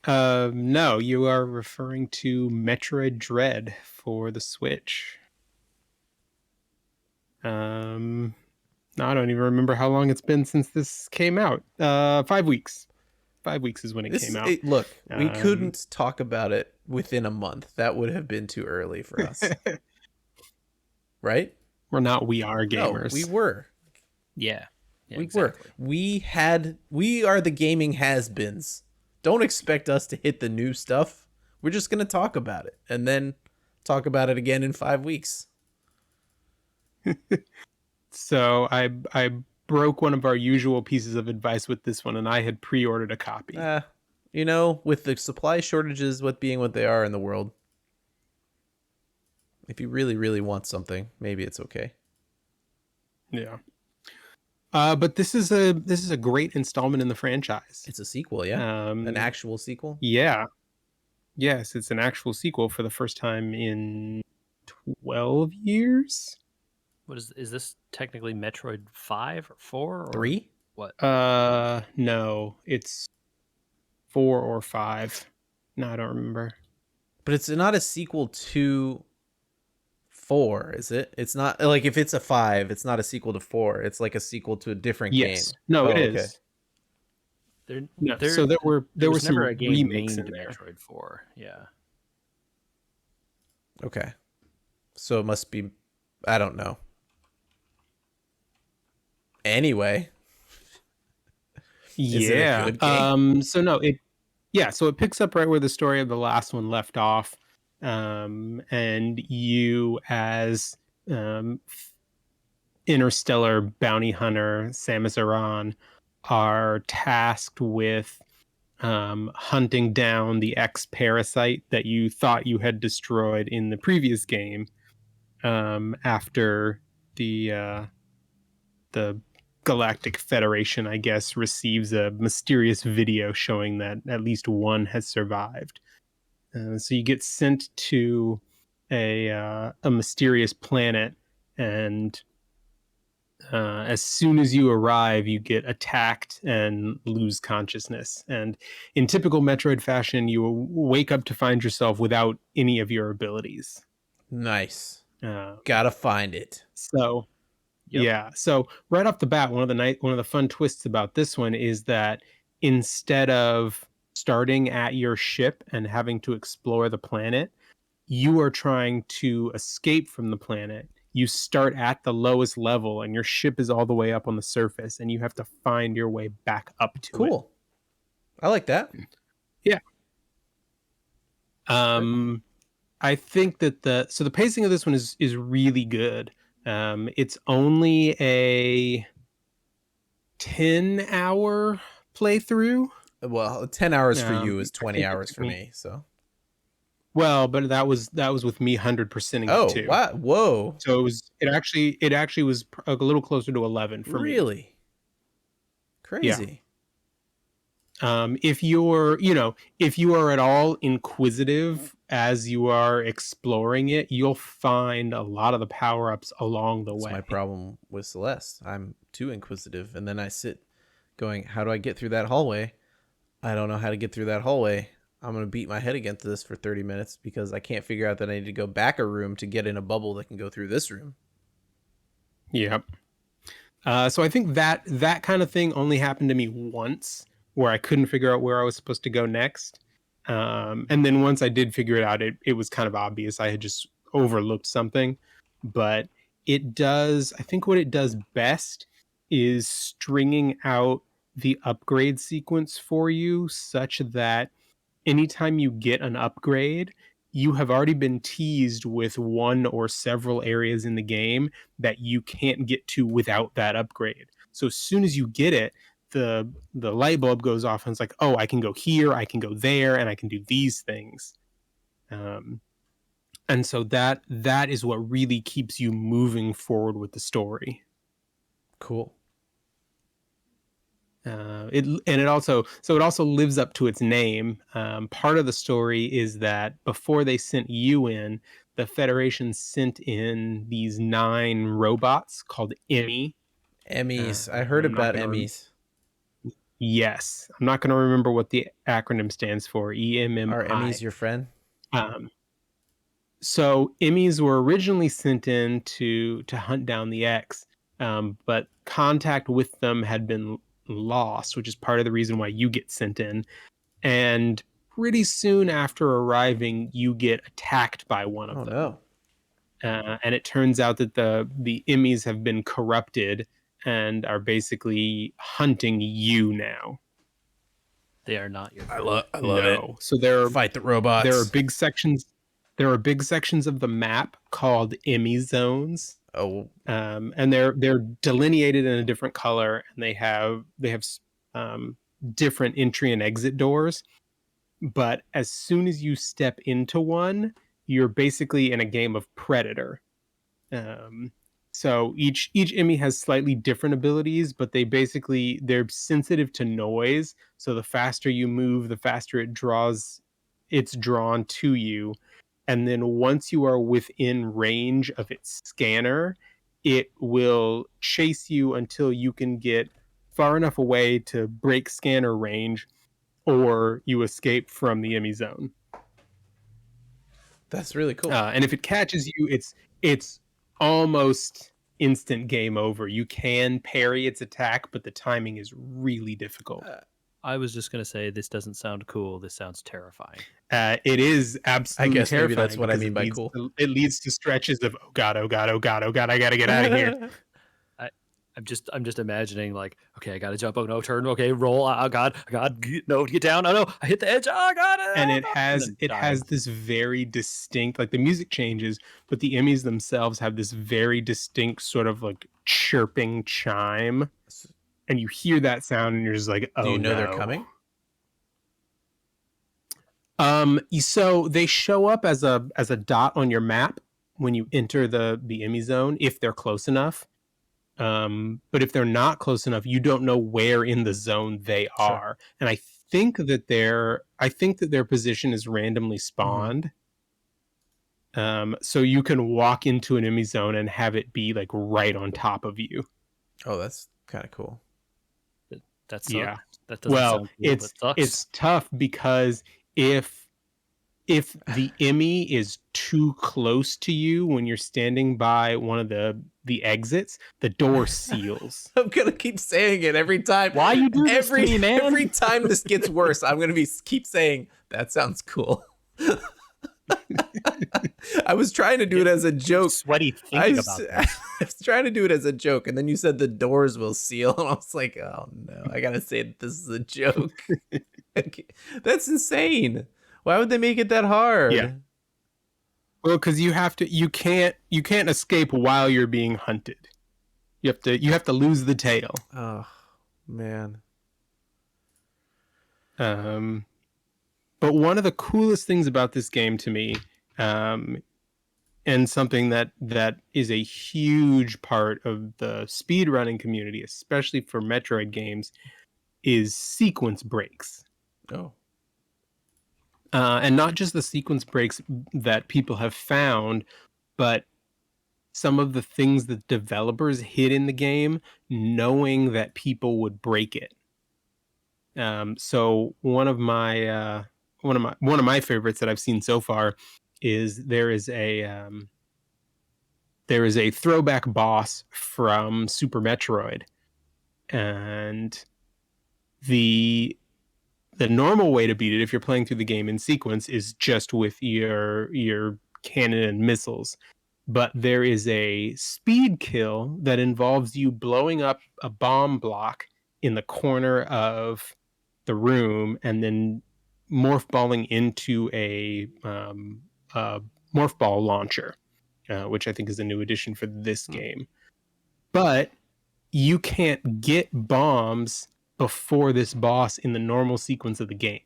No, you are referring to Metroid Dread for the Switch. No, I don't even remember how long it's been since this came out. 5 weeks. 5 weeks is when it came out. Look, we Um, couldn't talk about it within a month. That would have been too early for us. Right? We're not We Are No, Gamers. we were. Yeah. Yeah, We exactly. were. We are the gaming has-beens. Don't expect us to hit the new stuff. We're just going to talk about it and then talk about it again in 5 weeks. So I broke one of our usual pieces of advice with this one, and I had pre-ordered a copy. With the supply shortages what being what they are in the world, if you really, really want something, maybe it's okay. Yeah. But this is a great installment in the franchise. It's a sequel, yeah? An actual sequel? Yeah. Yes, it's an actual sequel for the first time in 12 years. What is this technically Metroid 5 or 4 or 3? what? No, it's 4 or 5. No, I don't remember. But it's not a sequel to 4, is it? It's not like, if it's a 5, it's not a sequel to 4. It's like a sequel to a different Yes. game. No, it okay. is. No, so there were was some never a game remakes in named there. Metroid 4. Yeah. Okay. So it must be, I don't know. Anyway. Is it a good game? So it picks up right where the story of the last one left off. And you, as interstellar bounty hunter Samus Aran, are tasked with hunting down the X-Parasite that you thought you had destroyed in the previous game, after the Galactic Federation, I guess, receives a mysterious video showing that at least one has survived. So you get sent to a mysterious planet, and as soon as you arrive, you get attacked and lose consciousness. And in typical Metroid fashion, you wake up to find yourself without any of your abilities. Nice. Uh, Gotta find it. So, Yep. yeah. So right off the bat, one of the fun twists about this one is that instead of starting at your ship and having to explore the planet, you are trying to escape from the planet. You start at the lowest level, and your ship is all the way up on the surface, and you have to find your way back up to it. Cool. I like that. Yeah. I think that the pacing of this one is really good. It's only a 10-hour playthrough. Well, 10 hours for you is I 20 think it hours took for me, so. Well, but that was with me 100%ing it Oh, too. wow. Whoa. So it actually was a little closer to 11 for me. Really? Yeah. Crazy. If you're, if you are at all inquisitive as you are exploring it, you'll find a lot of the power ups along the That's my way. problem with Celeste. I'm too inquisitive, and then I sit going, how do I get through that hallway? I don't know how to get through that hallway. I'm going to beat my head against this for 30 minutes because I can't figure out that I need to go back a room to get in a bubble that can go through this room. Yep. So I think that kind of thing only happened to me once, where I couldn't figure out where I was supposed to go next. And then once I did figure it out, it was kind of obvious. I had just overlooked something. But it does, I think what it does best is stringing out the upgrade sequence for you such that anytime you get an upgrade, you have already been teased with one or several areas in the game that you can't get to without that upgrade. So as soon as you get it, the light bulb goes off and it's like, oh, I can go here, I can go there, and I can do these things. Um, and so that is what really keeps you moving forward with the story. Cool. It also lives up to its name. Part of the story is that before they sent you in, the Federation sent in these 9 robots called Emmy. Emmys. I heard I'm not about gonna Emmys. yes, I'm not going to remember what the acronym stands for. Are EMMI. Emmys your friend? Um, so Emmys were originally sent in to hunt down the X, but contact with them had been lost, which is part of the reason why you get sent in. And pretty soon after arriving, you get attacked by one Oh, of them. no. And it turns out that the Emmys have been corrupted and are basically hunting you now. They are not your I friend. love it. No. So Fight the there are robots. big sections. There are big sections of the map called Emmy zones, Oh, and they're delineated in a different color, and they have different entry and exit doors. But as soon as you step into one, you're basically in a game of Predator. Um, so each Emmy has slightly different abilities, but they're sensitive to noise. So the faster you move, the faster it's drawn to you. And then once you are within range of its scanner, it will chase you until you can get far enough away to break scanner range, or you escape from the Emmy zone. that's really cool. And if it catches you, it's almost instant game over. You can parry its attack, but the timing is really difficult. I was just gonna say this doesn't sound cool. This sounds terrifying. It is I absolutely guess maybe terrifying that's what I because mean by cool. it leads to stretches of oh god, oh god, oh god, oh god, I gotta get out of here. I'm just imagining like, okay, I gotta jump. Oh no, turn. Okay, roll. Oh god, no, get down. Oh no, I hit the edge. Oh god. And Oh, it no. has And then it dying. has this very distinct, like the music changes, but the Emmys themselves have this very distinct sort of like chirping chime, and you hear that sound and you're just like, oh Do you know no. they're coming? So they show up as a dot on your map when you enter the Emmy zone if they're close enough. But if they're not close enough, you don't know where in the zone they Sure. are. And I think that their position is randomly spawned. So you can walk into an Emmy zone and have it be like right on top of you. Oh, that's kind of cool. That sucks. Yeah. That doesn't Well, sound cool, but sucks. it's tough because if the Emmy is too close to you when you're standing by one of the exits, the door seals. I'm gonna keep saying it every time. Why you do this to me, man? Every time this gets worse, I'm gonna keep saying that sounds cool. I was trying to do it as a joke. Sweaty I thinking was, about I this. was trying to do it as a joke, and then you said the doors will seal, and I was like, oh no, I gotta say that this is a joke. Okay. That's insane. Why would they make it that hard? Yeah. Well, because you can't escape while you're being hunted. You have to lose the tail. Oh man. But one of the coolest things about this game to me, um, and something that is a huge part of the speedrunning community, especially for Metroid games, is sequence breaks. Oh. And not just the sequence breaks that people have found, but some of the things that developers hid in the game, knowing that people would break it. So one of my favorites that I've seen so far is there is a throwback boss from Super Metroid, and the normal way to beat it if you're playing through the game in sequence is just with your cannon and missiles. But there is a speed kill that involves you blowing up a bomb block in the corner of the room and then morph balling into a morph ball launcher, which I think is a new addition for this game. But you can't get bombs before this boss in the normal sequence of the game.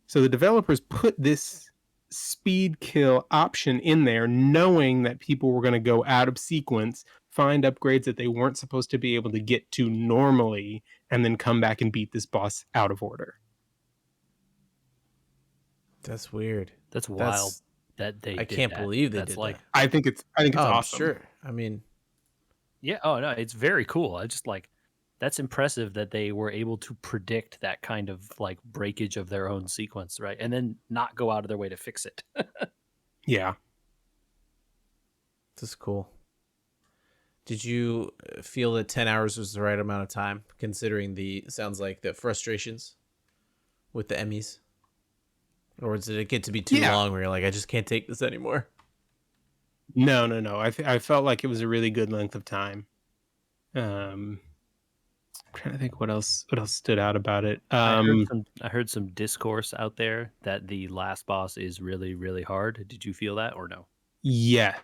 So the developers put this speed kill option in there knowing that people were going to go out of sequence, find upgrades that they weren't supposed to be able to get to normally, and then come back and beat this boss out of order. That's weird. That's wild that they I did can't that. believe they That's did like, that. I think it's Oh, I'm awesome. sure. I mean, yeah, oh no, it's very cool. I just like that's impressive that they were able to predict that kind of like breakage of their own sequence, right? And then not go out of their way to fix it. Yeah. this is cool. Did you feel that 10 hours was the right amount of time, considering sounds like the frustrations with the Emmys? Or did it get to be too long where you're like, I just can't take this anymore? No. I felt like it was a really good length of time. I'm trying to think what else stood out about it. I heard some discourse out there that the last boss is really, really hard. Did you feel that or no? Yes.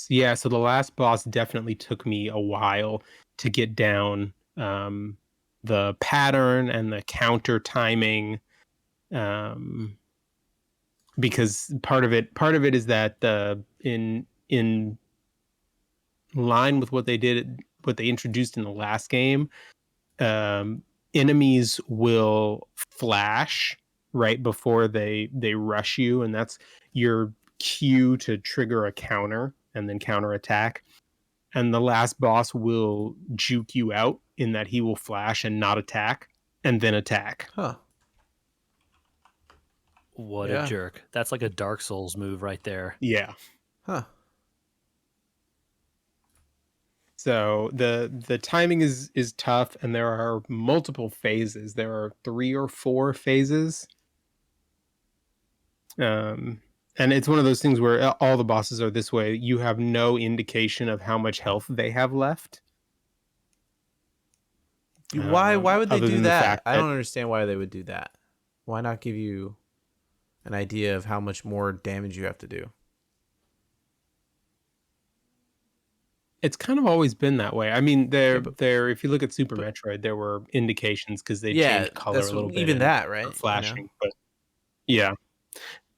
Yeah, so the last boss definitely took me a while to get down the pattern and the counter timing, because part of it is that in line with what they introduced in the last game, enemies will flash right before they rush you, and that's your cue to trigger a counter and then counter attack. And the last boss will juke you out in that he will flash and not attack and then attack. Huh. What Yeah. a jerk. That's like a Dark Souls move right there. Yeah. Huh. So the timing is tough, and there are multiple phases. There are 3 or 4 phases. And it's one of those things where all the bosses are this way. You have no indication of how much health they have left. Why would they other do than the that? fact I that- don't understand why they would do that. Why not give you an idea of how much more damage you have to do? It's kind of always been that way. I mean, but- if you look at Super Metroid, there were indications because they changed color that's a little bit. even that, right? For flashing, but yeah.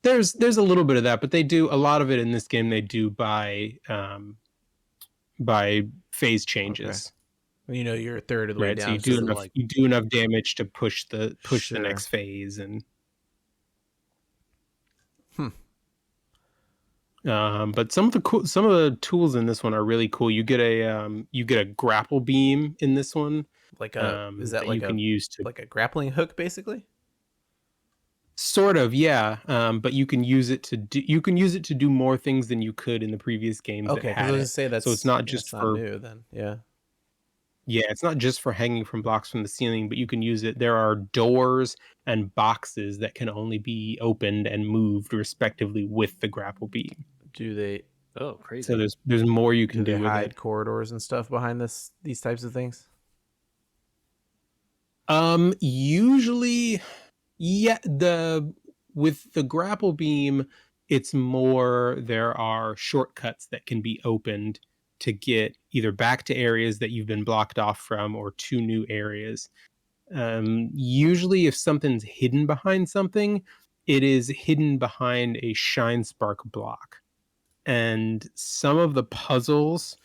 There's a little bit of that, but they do a lot of it in this game. They do by phase changes. Okay. You're a third of the way Right, down. so you do enough damage to push the Sure. next phase, and but some of the tools in this one are really cool. You get a grapple beam in this one. Like is that like you can use to like a grappling hook, basically? sort of, yeah. But you can use it to do more things than you could in the previous games. Okay, that I had was it. gonna say that's So it's not just not for new then. Yeah. Yeah, it's not just for hanging from blocks from the ceiling, but you can use it. There are doors and boxes that can only be opened and moved respectively with the grapple beam. Do they Oh, crazy. So there's more you can do with hide it. corridors and stuff behind these types of things? Usually, yeah, with the grapple beam, it's more there are shortcuts that can be opened to get either back to areas that you've been blocked off from or to new areas. Usually, if something's hidden behind something, it is hidden behind a shine spark block. And some of the puzzles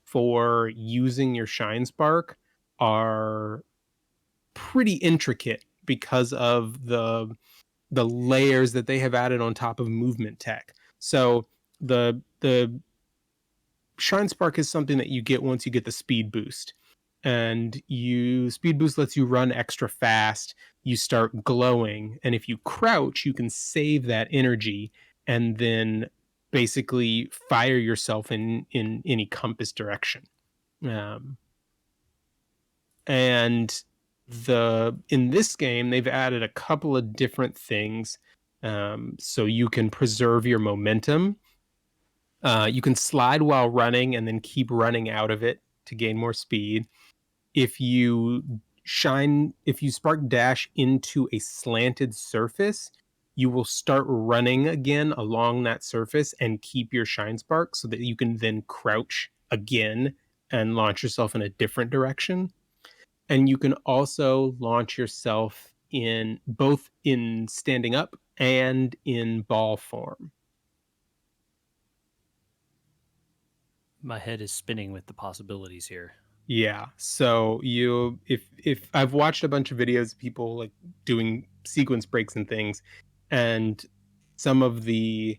for using your shine spark are pretty intricate because of the layers that they have added on top of movement tech. So the shine spark is something that you get once you get the speed boost, and you speed boost lets you run extra fast. You start glowing, and if you crouch you can save that energy and then basically fire yourself in any compass direction. um, and the in this game they've added a couple of different things. So you can preserve your momentum. You can slide while running and then keep running out of it to gain more speed. If you spark dash into a slanted surface, you will start running again along that surface and keep your shine spark so that you can then crouch again and launch yourself in a different direction. And you can also launch yourself in both in standing up and in ball form. My head is spinning with the possibilities here. Yeah. So you if I've watched a bunch of videos of people like doing sequence breaks and things, and some of the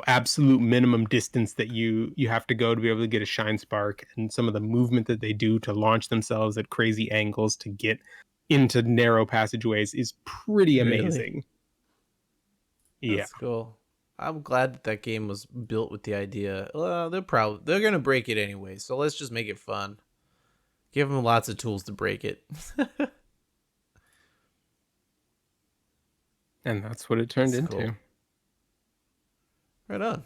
absolute minimum distance that you have to go to be able to get a shine spark, and some of the movement that they do to launch themselves at crazy angles to get into narrow passageways is pretty Really? amazing. Yeah. That's cool. I'm glad that that game was built with the idea. Well, they're gonna break it anyway, so let's just make it fun. Give them lots of tools to break it. And that's what it turned That's into. cool. Right on.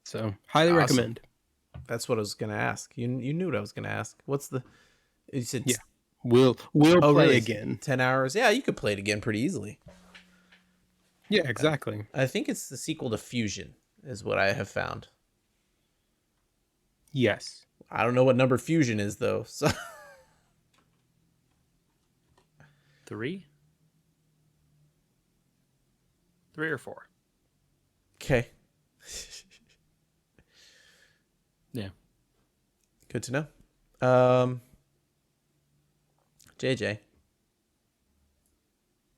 So highly Awesome. recommend. That's what I was gonna ask. You knew what I was gonna ask. What's the? You said Yeah. We'll oh, play really? again. 10 hours? Yeah, you could play it again pretty easily. Yeah, exactly. I think it's the sequel to Fusion, is what I have found. Yes. I don't know what number Fusion is though. So 3? 3 or 4? okay, Yeah. good to know. JJ,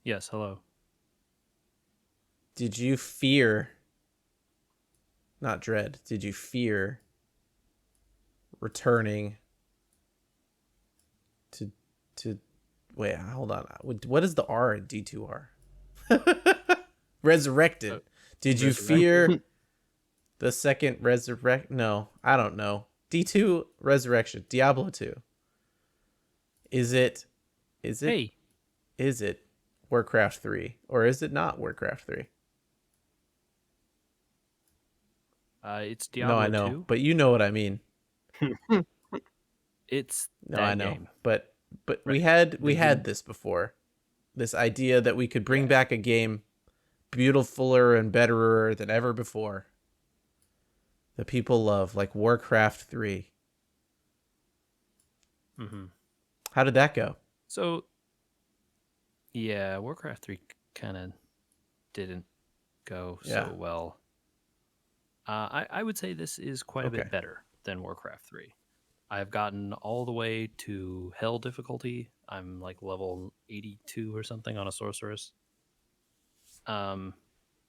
Yes. Hello. did you fear? Not dread. Did you fear returning to wait, hold on. What is the R in D2R? Resurrected. Did you fear the second resurrect? No, I don't know. D2 Resurrection, Diablo 2. Is it Hey. is it Warcraft 3 or is it not Warcraft 3? It's Diablo No, I know, 2. but you know what I mean. It's No, that I know. game. But we had this before. This idea that we could bring back a game beautifuler and betterer than ever before. That people love, like Warcraft 3. Mm-hmm. How did that go? So, yeah, Warcraft 3 kind of didn't go Yeah. so well. I would say this is quite a Okay. bit better than Warcraft 3. I've gotten all the way to Hell difficulty. I'm like level 82 or something on a sorceress. Out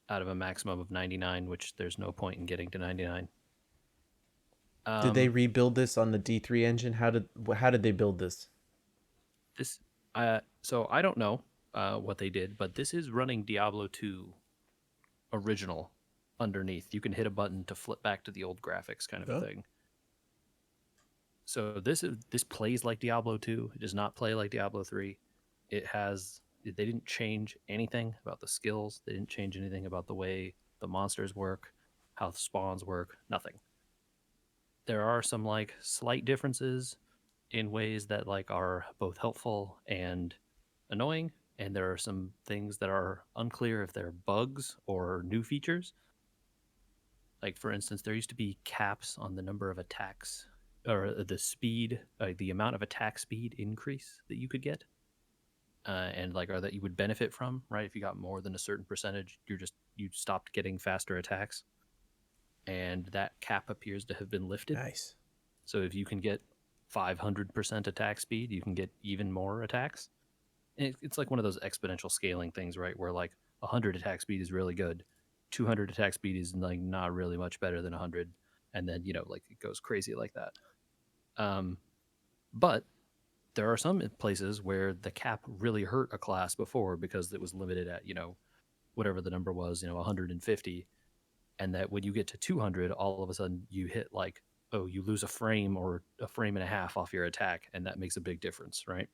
of a maximum of 99, which there's no point in getting to 99. Did they rebuild this on the D3 engine? How did they build this? This so I don't know what they did, but this is running Diablo 2 original underneath. You can hit a button to flip back to the old graphics kind of a thing. So this plays like Diablo 2. It does not play like Diablo 3. They didn't change anything about the skills. They didn't change anything about the way the monsters work, how the spawns work, nothing. There are some like slight differences in ways that like are both helpful and annoying, and there are some things that are unclear if they're bugs or new features. Like for instance, there used to be caps on the number of attacks or the speed, the amount of attack speed increase that you could get, and like, or that you would benefit from, right? If you got more than a certain percentage, you stopped getting faster attacks, and that cap appears to have been lifted. Nice. So if you can get 500% attack speed, you can get even more attacks. And it's like one of those exponential scaling things, right? Where like 100 attack speed is really good, 200 attack speed is like not really much better than 100, and then like it goes crazy like that. But there are some places where the cap really hurt a class before because it was limited at whatever the number was, 150, and that when you get to 200, all of a sudden you hit like, oh, you lose a frame or a frame and a half off your attack, and that makes a big difference, right?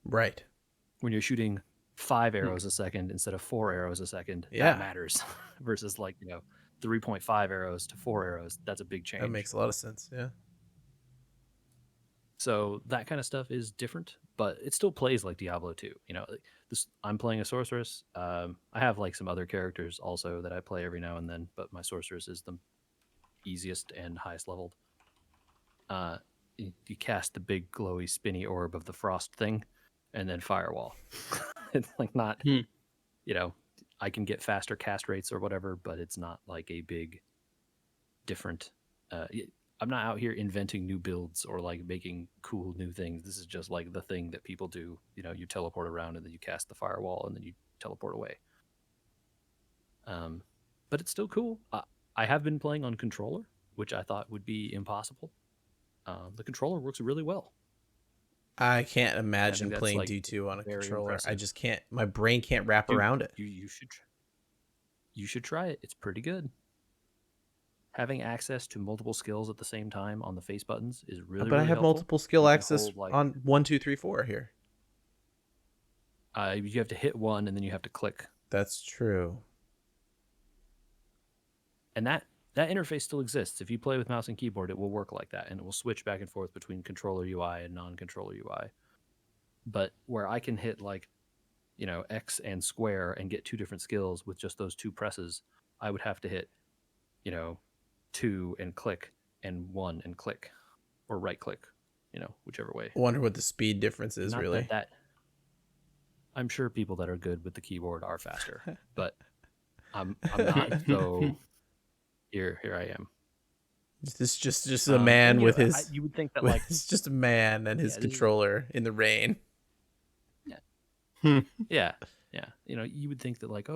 Right. When you're shooting 5 arrows a second instead of 4 arrows a second, Yeah. that matters. Versus like 3.5 arrows to 4 arrows, that's a big change. That makes a lot of sense. Yeah. So that kind of stuff is different, but it still plays like Diablo 2. I'm playing a sorceress. I have like some other characters also that I play every now and then, but my sorceress is the easiest and highest leveled. You cast the big glowy spinny orb of the frost thing, and then firewall. It's like not, I can get faster cast rates or whatever, but it's not like a big different. I'm not out here inventing new builds or like making cool new things. This is just like the thing that people do. You teleport around and then you cast the firewall and then you teleport away. But it's still cool. I have been playing on controller, which I thought would be impossible. The controller works really well. I can't imagine that's, playing like, D2 on a very controller. impressive. I just can't. My brain can't wrap Dude, around it. You should try it. It's pretty good. Having access to multiple skills at the same time on the face buttons is really, But I really have helpful. multiple skill You can access hold, like, on 1, 2, 3, 4 here. you have to hit one and then you have to click. That's true. And that interface still exists. If you play with mouse and keyboard, it will work like that, and it will switch back and forth between controller UI and non-controller UI. But where I can hit like, X and square and get two different skills with just those two presses, I would have to hit, 2 and click and 1 and click, or right click, whichever way. I wonder what the speed difference is. Not really. that I'm sure people that are good with the keyboard are faster, but I'm not. So here I am. This just a man with his. You would think that it's just a man and his controller in the rain. Yeah. You would think that like,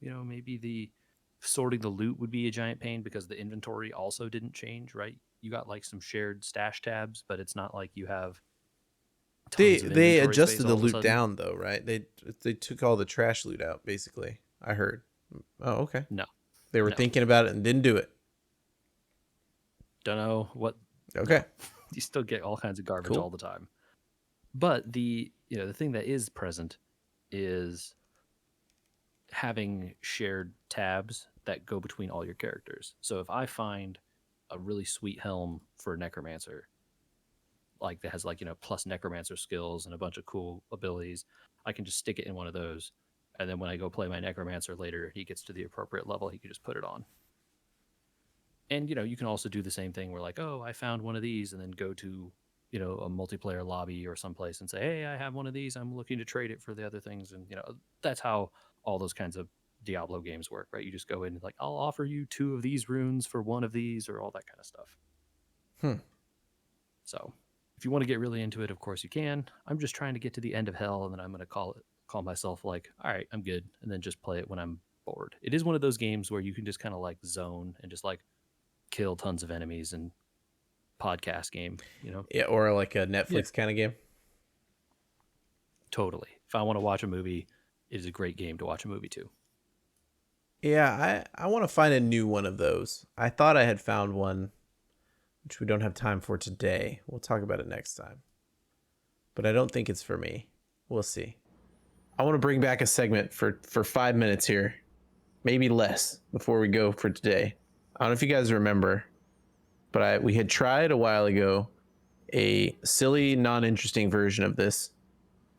maybe the sorting the loot would be a giant pain because the inventory also didn't change, right? You got like some shared stash tabs, but it's not like you have. They adjusted the loot down though, right? They took all the trash loot out basically. I heard. Oh, okay. No. They were thinking about it and didn't do it. Don't know what. Okay. You still get all kinds of garbage all the time. But the thing that is present is having shared tabs that go between all your characters. So if I find a really sweet helm for Necromancer, like that has like, plus Necromancer skills and a bunch of cool abilities, I can just stick it in one of those. And then when I go play my Necromancer later, he gets to the appropriate level, he can just put it on. And, you can also do the same thing where like, oh, I found one of these, and then go to, a multiplayer lobby or someplace and say, hey, I have one of these. I'm looking to trade it for the other things. And, that's how all those kinds of Diablo games work, right? You just go in and like, I'll offer you 2 of these runes for 1 of these, or all that kind of stuff. So if you want to get really into it, of course you can. I'm just trying to get to the end of hell, and then I'm going to call myself like, all right, I'm good. And then just play it when I'm bored. It is one of those games where you can just kind of like zone and just like kill tons of enemies and podcast game, Yeah, or like a Netflix kind of game. Totally. If I want to watch a movie, it is a great game to watch a movie too. Yeah, I want to find a new one of those. I thought I had found one, which we don't have time for today. We'll talk about it next time. But I don't think it's for me. We'll see. I want to bring back a segment for 5 minutes here, maybe less, before we go for today. I don't know if you guys remember, but we had tried a while ago a silly, non-interesting version of this,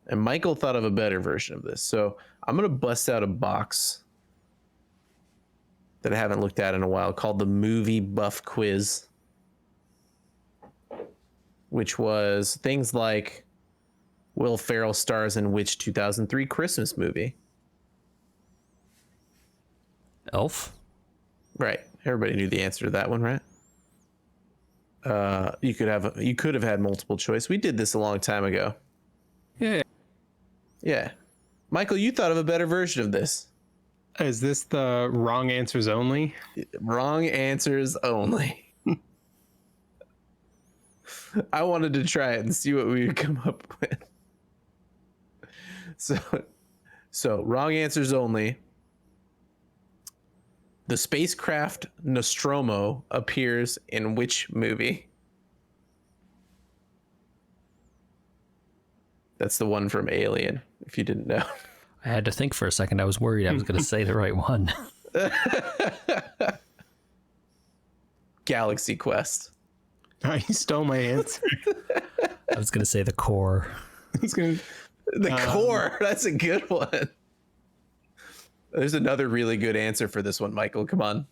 and Michael thought of a better version of this. So I'm going to bust out a box that I haven't looked at in a while called the Movie Buff Quiz. which was things like Will Ferrell stars in which 2003 Christmas movie? Elf. Right. Everybody knew the answer to that one, right? You could have had multiple choice. We did this a long time ago. Yeah. Yeah. Michael, you thought of a better version of this. Is this the wrong answers only? Wrong answers only. I wanted to try it and see what we would come up with. So wrong answers only. The spacecraft Nostromo appears in which movie? That's the one from Alien, if you didn't know. I had to think for a second. I was worried I was going to say the right one. Galaxy Quest. Oh, you stole my answer. I was going to say the core. The core. That's a good one. There's another really good answer for this one, Michael. Come on.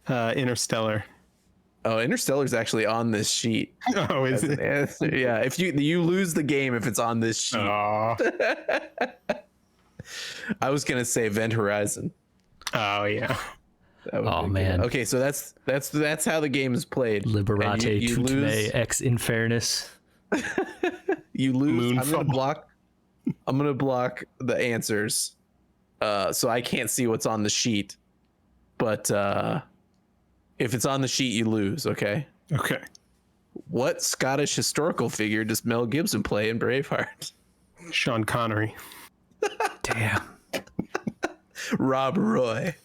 Interstellar. Oh, Interstellar's actually on this sheet. Oh, is it? Yeah, if you lose the game if it's on this sheet. Oh. I was gonna say Event Horizon. Oh yeah. Oh man. Good. Okay, so that's how the game is played. Liberate you tutte me lose. ex infernis. You lose. Moonfall. I'm gonna block the answers, so I can't see what's on the sheet. But if it's on the sheet, you lose. Okay. Okay. What Scottish historical figure does Mel Gibson play in Braveheart? Sean Connery. Damn. Rob Roy.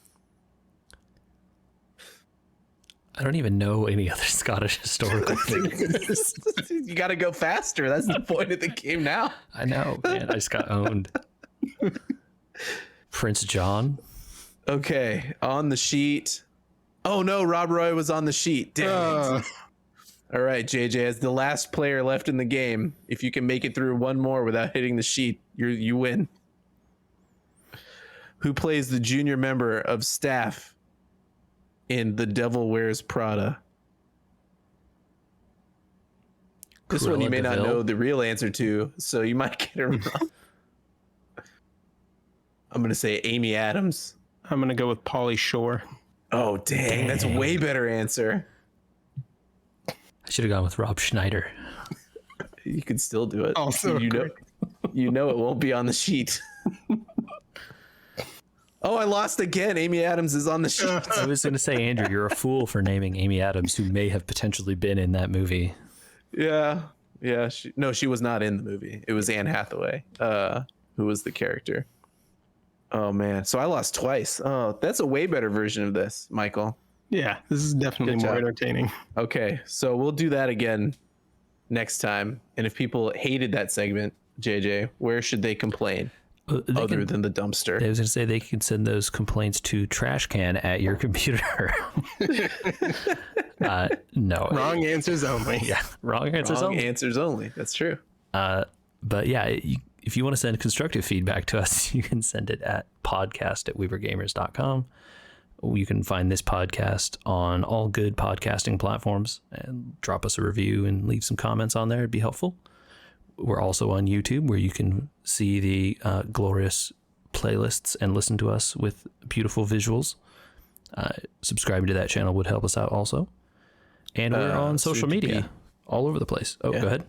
I don't even know any other Scottish historical figures. You got to go faster. That's the point of the game now. I know, man. I just got owned. Prince John. Okay, on the sheet. Oh no, Rob Roy was on the sheet. Damn it. All right, JJ, as the last player left in the game, if you can make it through one more without hitting the sheet, you win. Who plays the junior member of staff in The Devil Wears Prada? This one you may not know the real answer to, so you might get it wrong. I'm going to say Amy Adams. I'm gonna go with Pauly Shore. Oh, dang. That's a way better answer. I should have gone with Rob Schneider. You can still do it. Also, you know it won't be on the sheet. Oh, I lost again. Amy Adams is on the sheet. I was going to say, Andrew, you're a fool for naming Amy Adams, who may have potentially been in that movie. Yeah. She was not in the movie. It was Anne Hathaway, who was the character. Oh man, so I lost twice. Oh, that's a way better version of this, Michael. Yeah, this is definitely Good more job. entertaining. Okay, so we'll do that again next time. And if people hated that segment, JJ, where should they complain other than the dumpster? I was going to say they can send those complaints to trashcan at your computer. No. Wrong answers only. Yeah, wrong answers Wrong only. answers only. That's true. But yeah, if you want to send constructive feedback to us, you can send it at podcast@wewergamers.com. You can find this podcast on all good podcasting platforms and drop us a review and leave some comments on there. It'd be helpful. We're also on YouTube, where you can see the glorious playlists and listen to us with beautiful visuals. Subscribing to that channel would help us out also. And we're on social media all over the place. Oh, Yeah. Go ahead.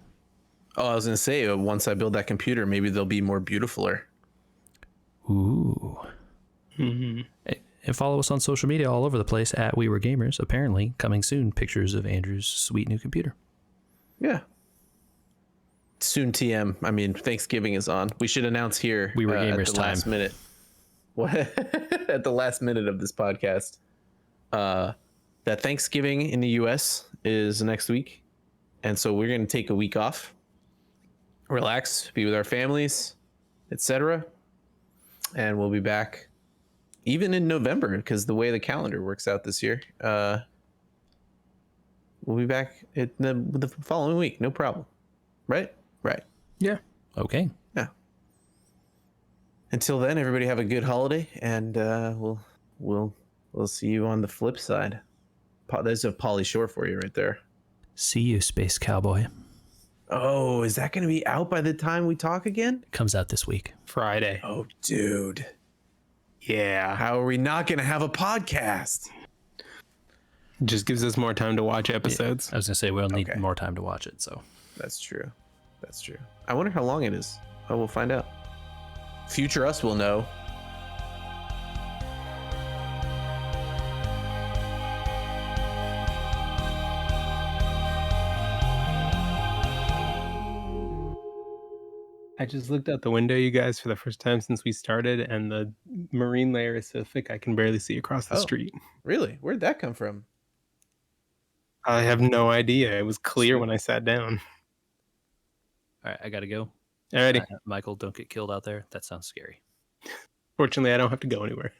Oh, I was going to say, once I build that computer, maybe they'll be more beautifuler. Ooh. Mm-hmm. And follow us on social media all over the place at We Were Gamers. Apparently, coming soon, pictures of Andrew's sweet new computer. Yeah. Soon TM. I mean, Thanksgiving is on. We should announce here We Were Gamers at the last time. minute. What? At the last minute of this podcast. That Thanksgiving in the US is next week. And so we're going to take a week off. Relax, be with our families, etc. And we'll be back even in November, because the way the calendar works out this year. We'll be back the following week, no problem. Right? Right. Yeah. Okay. Yeah. Until then, everybody have a good holiday, and we'll see you on the flip side. There's a Pauly Shore for you right there. See you, Space Cowboy. Oh, is that going to be out by the time we talk again? Comes out this week. Friday. Oh, dude. Yeah. How are we not going to have a podcast? Just gives us more time to watch episodes. I was gonna say we'll need Okay. more time to watch it. So That's true. That's true. I wonder how long it is. Oh, we'll find out. Future us will know. I just looked out the window, you guys, for the first time since we started, and the marine layer is so thick I can barely see across the Oh. street. Really? Where'd that come from? I have no idea. It was clear Sweet. when I sat down. all right, I gotta go. Alrighty. Michael, don't get killed out there. That sounds scary. Fortunately, I don't have to go anywhere.